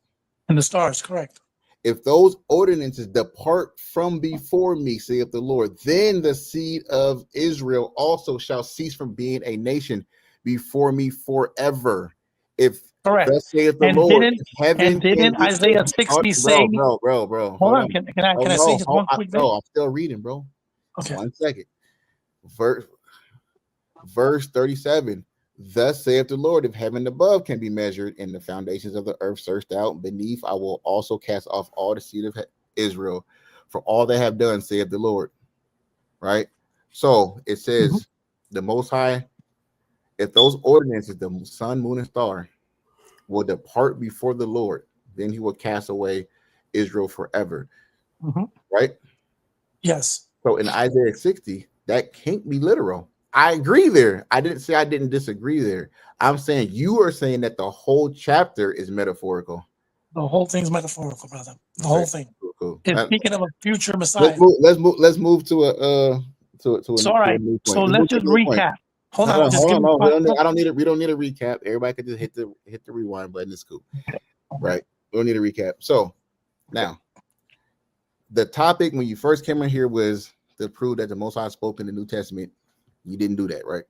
And the stars, correct. If those ordinances depart from before me, saith the Lord, then the seed of Israel also shall cease from being a nation before me forever. If correct. Thus saith the And Lord, didn't Isaiah 60 say? Bro. Hold on. Can I say just one quick thing? No, I'm still reading, bro. Okay. 1 second. Verse 37. Thus saith the Lord, if heaven above can be measured and the foundations of the earth searched out, beneath I will also cast off all the seed of Israel for all they have done, saith the Lord. Right? So it says the Most High, if those ordinances, the sun, moon, and star, will depart before the Lord, then he will cast away Israel forever. Right? Yes. So in Isaiah 60, that can't be literal. I agree there. I didn't say I didn't disagree there. I'm saying you are saying that the whole chapter is metaphorical. The whole thing's metaphorical, brother. The whole thing. Cool. It's speaking of a future Messiah. Let's move to a all right. So let's just recap. Hold on. I don't need it. We don't need a recap. Everybody can just hit the rewind button. It's cool. Right. We don't need a recap. So now the topic when you first came in here was to prove that the Most High spoke in the New Testament. You didn't do that, right?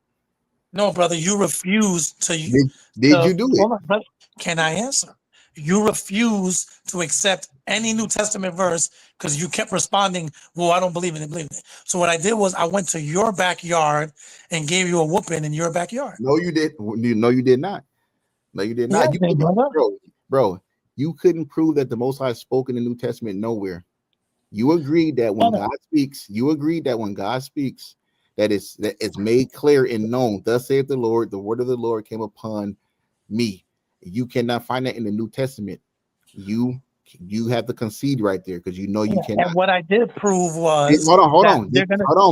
No, brother, you refused to. Did you do it? Hold on, brother. Can I answer? You refused to accept any New Testament verse because you kept responding, well, I don't believe in it, So what I did was I went to your backyard and gave you a whooping in your backyard. No, you did. No, you did not. No, you did not. Bro, you couldn't prove that the Most High spoke in the New Testament nowhere. You agreed that when God speaks, that it's made clear and known. Thus saith the Lord, the word of the Lord came upon me. You cannot find that in the New Testament. You have to concede right there because you know you cannot. And what I did prove was hold on,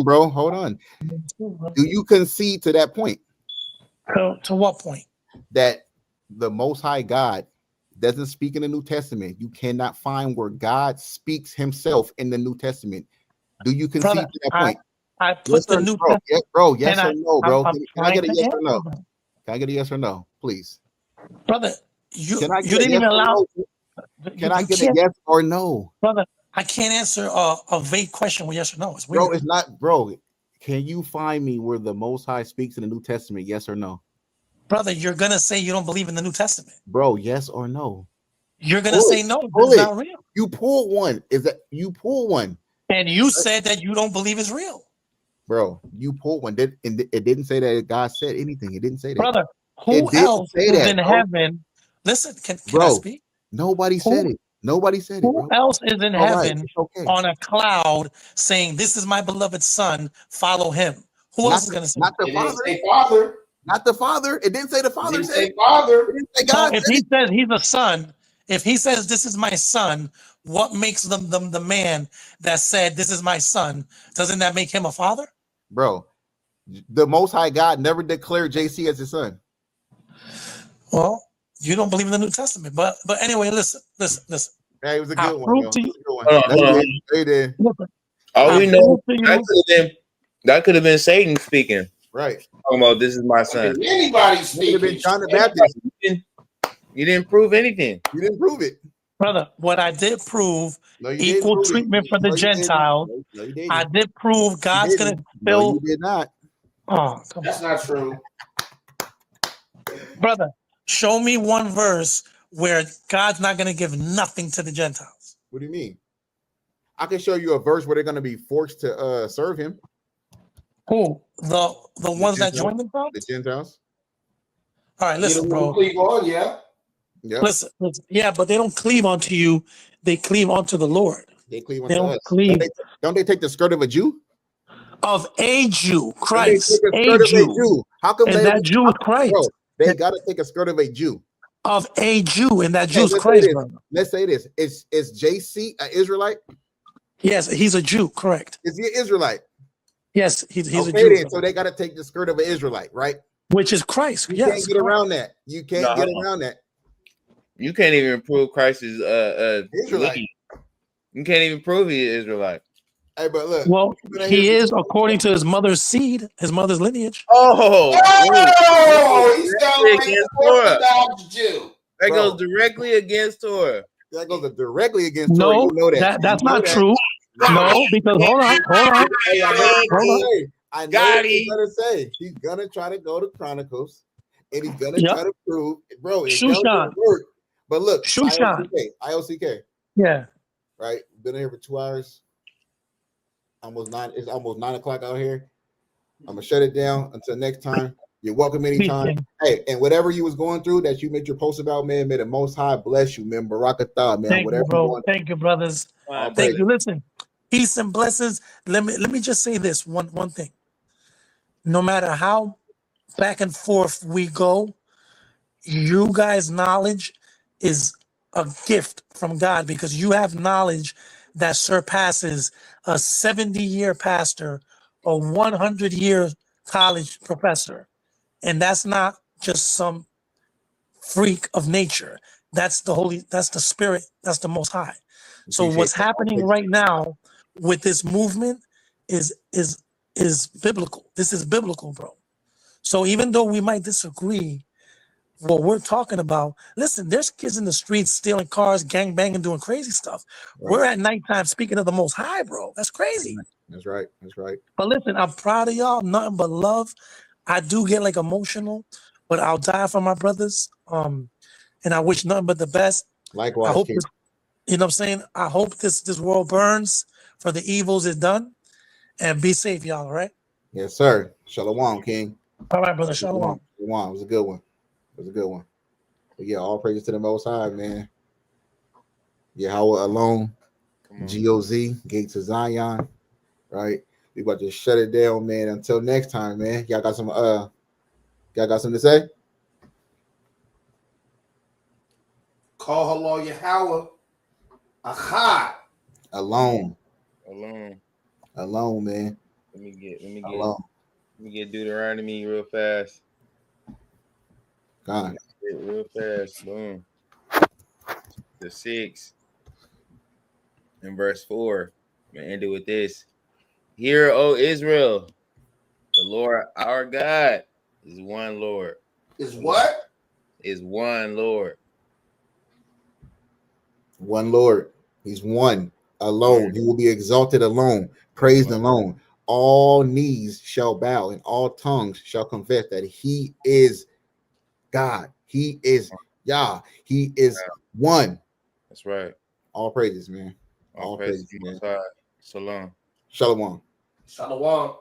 bro. Hold on. Do you concede to that point? To what point? That the Most High God doesn't speak in the New Testament. You cannot find where God speaks himself in the New Testament. Do you concede to that point? I put the New Testament. Yes, bro. Yes or no, bro? Can I get a yes or no? Can I get a yes or no, please? Brother, you didn't even allow. Can I get a yes or no? Brother, I can't answer a vague question with yes or no. It's weird. Bro, it's not, bro. Can you find me where the Most High speaks in the New Testament? Yes or no? Brother, you're gonna say you don't believe in the New Testament. Bro, yes or no? You're gonna say no. It's not real. You pulled one. You pulled one? And you said that you don't believe it's real. Bro, you pulled one. It didn't say that God said anything. It didn't say that. Brother, who else is in heaven? Listen, can I speak? Nobody said it. Nobody said it. Who else is in heaven on a cloud saying, "This is my beloved son, follow him"? Who else is going to say? Not the Father. Not the Father. It didn't say the Father. It didn't say Father. It didn't say God. So if he says he's a son, if he says this is my son, what makes them the man that said this is my son? Doesn't that make him a father? Bro, the Most High God never declared JC as his son. Well, you don't believe in the New Testament, but anyway, listen. Hey, it was a good one. They did. All we know that could have been Satan speaking. Right. Talking about this is my son. Anybody speaking? John the Baptist. You didn't prove anything. You didn't prove it. Brother, what I did prove equal treatment for the Gentiles. I did prove God's going to fill. No, you did not. Oh, come That's not true. Brother, show me one verse where God's not going to give nothing to the Gentiles. What do you mean? I can show you a verse where they're going to be forced to serve him. Who? The ones that joined the crowd? The Gentiles. All right, listen, bro. Cleave on, yeah. Yeah. Listen, yeah, but they don't cleave onto you. They cleave onto the Lord. They cleave They onto don't us. cleave Don't they take the skirt of a Jew? of a Jew, Don't they Christ, take a a skirt of a Jew. Jew? How come And that Jew is Christ. Bro, they got to take a skirt of a Jew. Of a Jew, and that Hey, Jew's Christ, brother. Let's say this. Is JC an Israelite? Yes, he's a Jew, correct. Is he an Israelite? Yes, he's okay, a Jew. Then, so they got to take the skirt of an Israelite, right? Which is Christ. You can't get around that. You can't get around that. You can't even prove Christ is Israelite. lineage. You can't even prove he is Israelite. Hey, but look. Well, he is according to his mother's seed, his mother's lineage. Oh, he's against Torah. Jew. That goes directly against Torah. That goes directly against Torah. You know that. That's not true. No, because hold on. I know what he's gonna say. He's gonna try to go to Chronicles, and he's gonna try to prove, bro. It doesn't work. But look, IOCK. Yeah. Right. Been here for 2 hours. Almost 9. It's almost 9 o'clock out here. I'm gonna shut it down until next time. You're welcome anytime. Hey, and whatever you was going through that you made your post about, man, may the Most High bless you, man. Barakatah, man. Thank you, bro. Thank you, brothers. Thank you. Listen, peace and blessings. Let me just say this one thing. No matter how back and forth we go, you guys' knowledge is a gift from God because you have knowledge that surpasses a 70-year pastor or 100-year college professor. And that's not just some freak of nature. That's the spirit, that's the Most High. So what's happening right now with this movement is biblical. This is biblical, bro. So even though we might disagree, what we're talking about, listen, there's kids in the streets stealing cars, gang banging, doing crazy stuff. Right. We're at nighttime speaking of the Most High, bro. That's crazy. That's right. That's right. But listen, I'm proud of y'all. Nothing but love. I do get like emotional, but I'll die for my brothers. And I wish nothing but the best. Likewise, I hope this, you know what I'm saying? I hope this world burns for the evils it done. And be safe, y'all, all right? Yes, sir. Shalom, King. All right, brother. Shalom. Shalom. It was a good one. It was a good one. But yeah, all praises to the Most High, man. Yahweh alone. Goz, Gates of Zion. Right? We about to shut it down, man. Until next time, man. Y'all got something to say? Call hello Yahweh. Aha. Alone, man. Let me get Deuteronomy real fast. God. Real fast. Boom. The 6 and verse 4. I'm gonna end it with this. Hear, O Israel, the Lord our God is one Lord. Is what? Is one Lord. One Lord. He's one alone. He will be exalted alone, praised alone. All knees shall bow and all tongues shall confess that he is God. He is Yah. He is one. That's right. All praises, man. All praises, man. Shalom. Shalom. Shalom.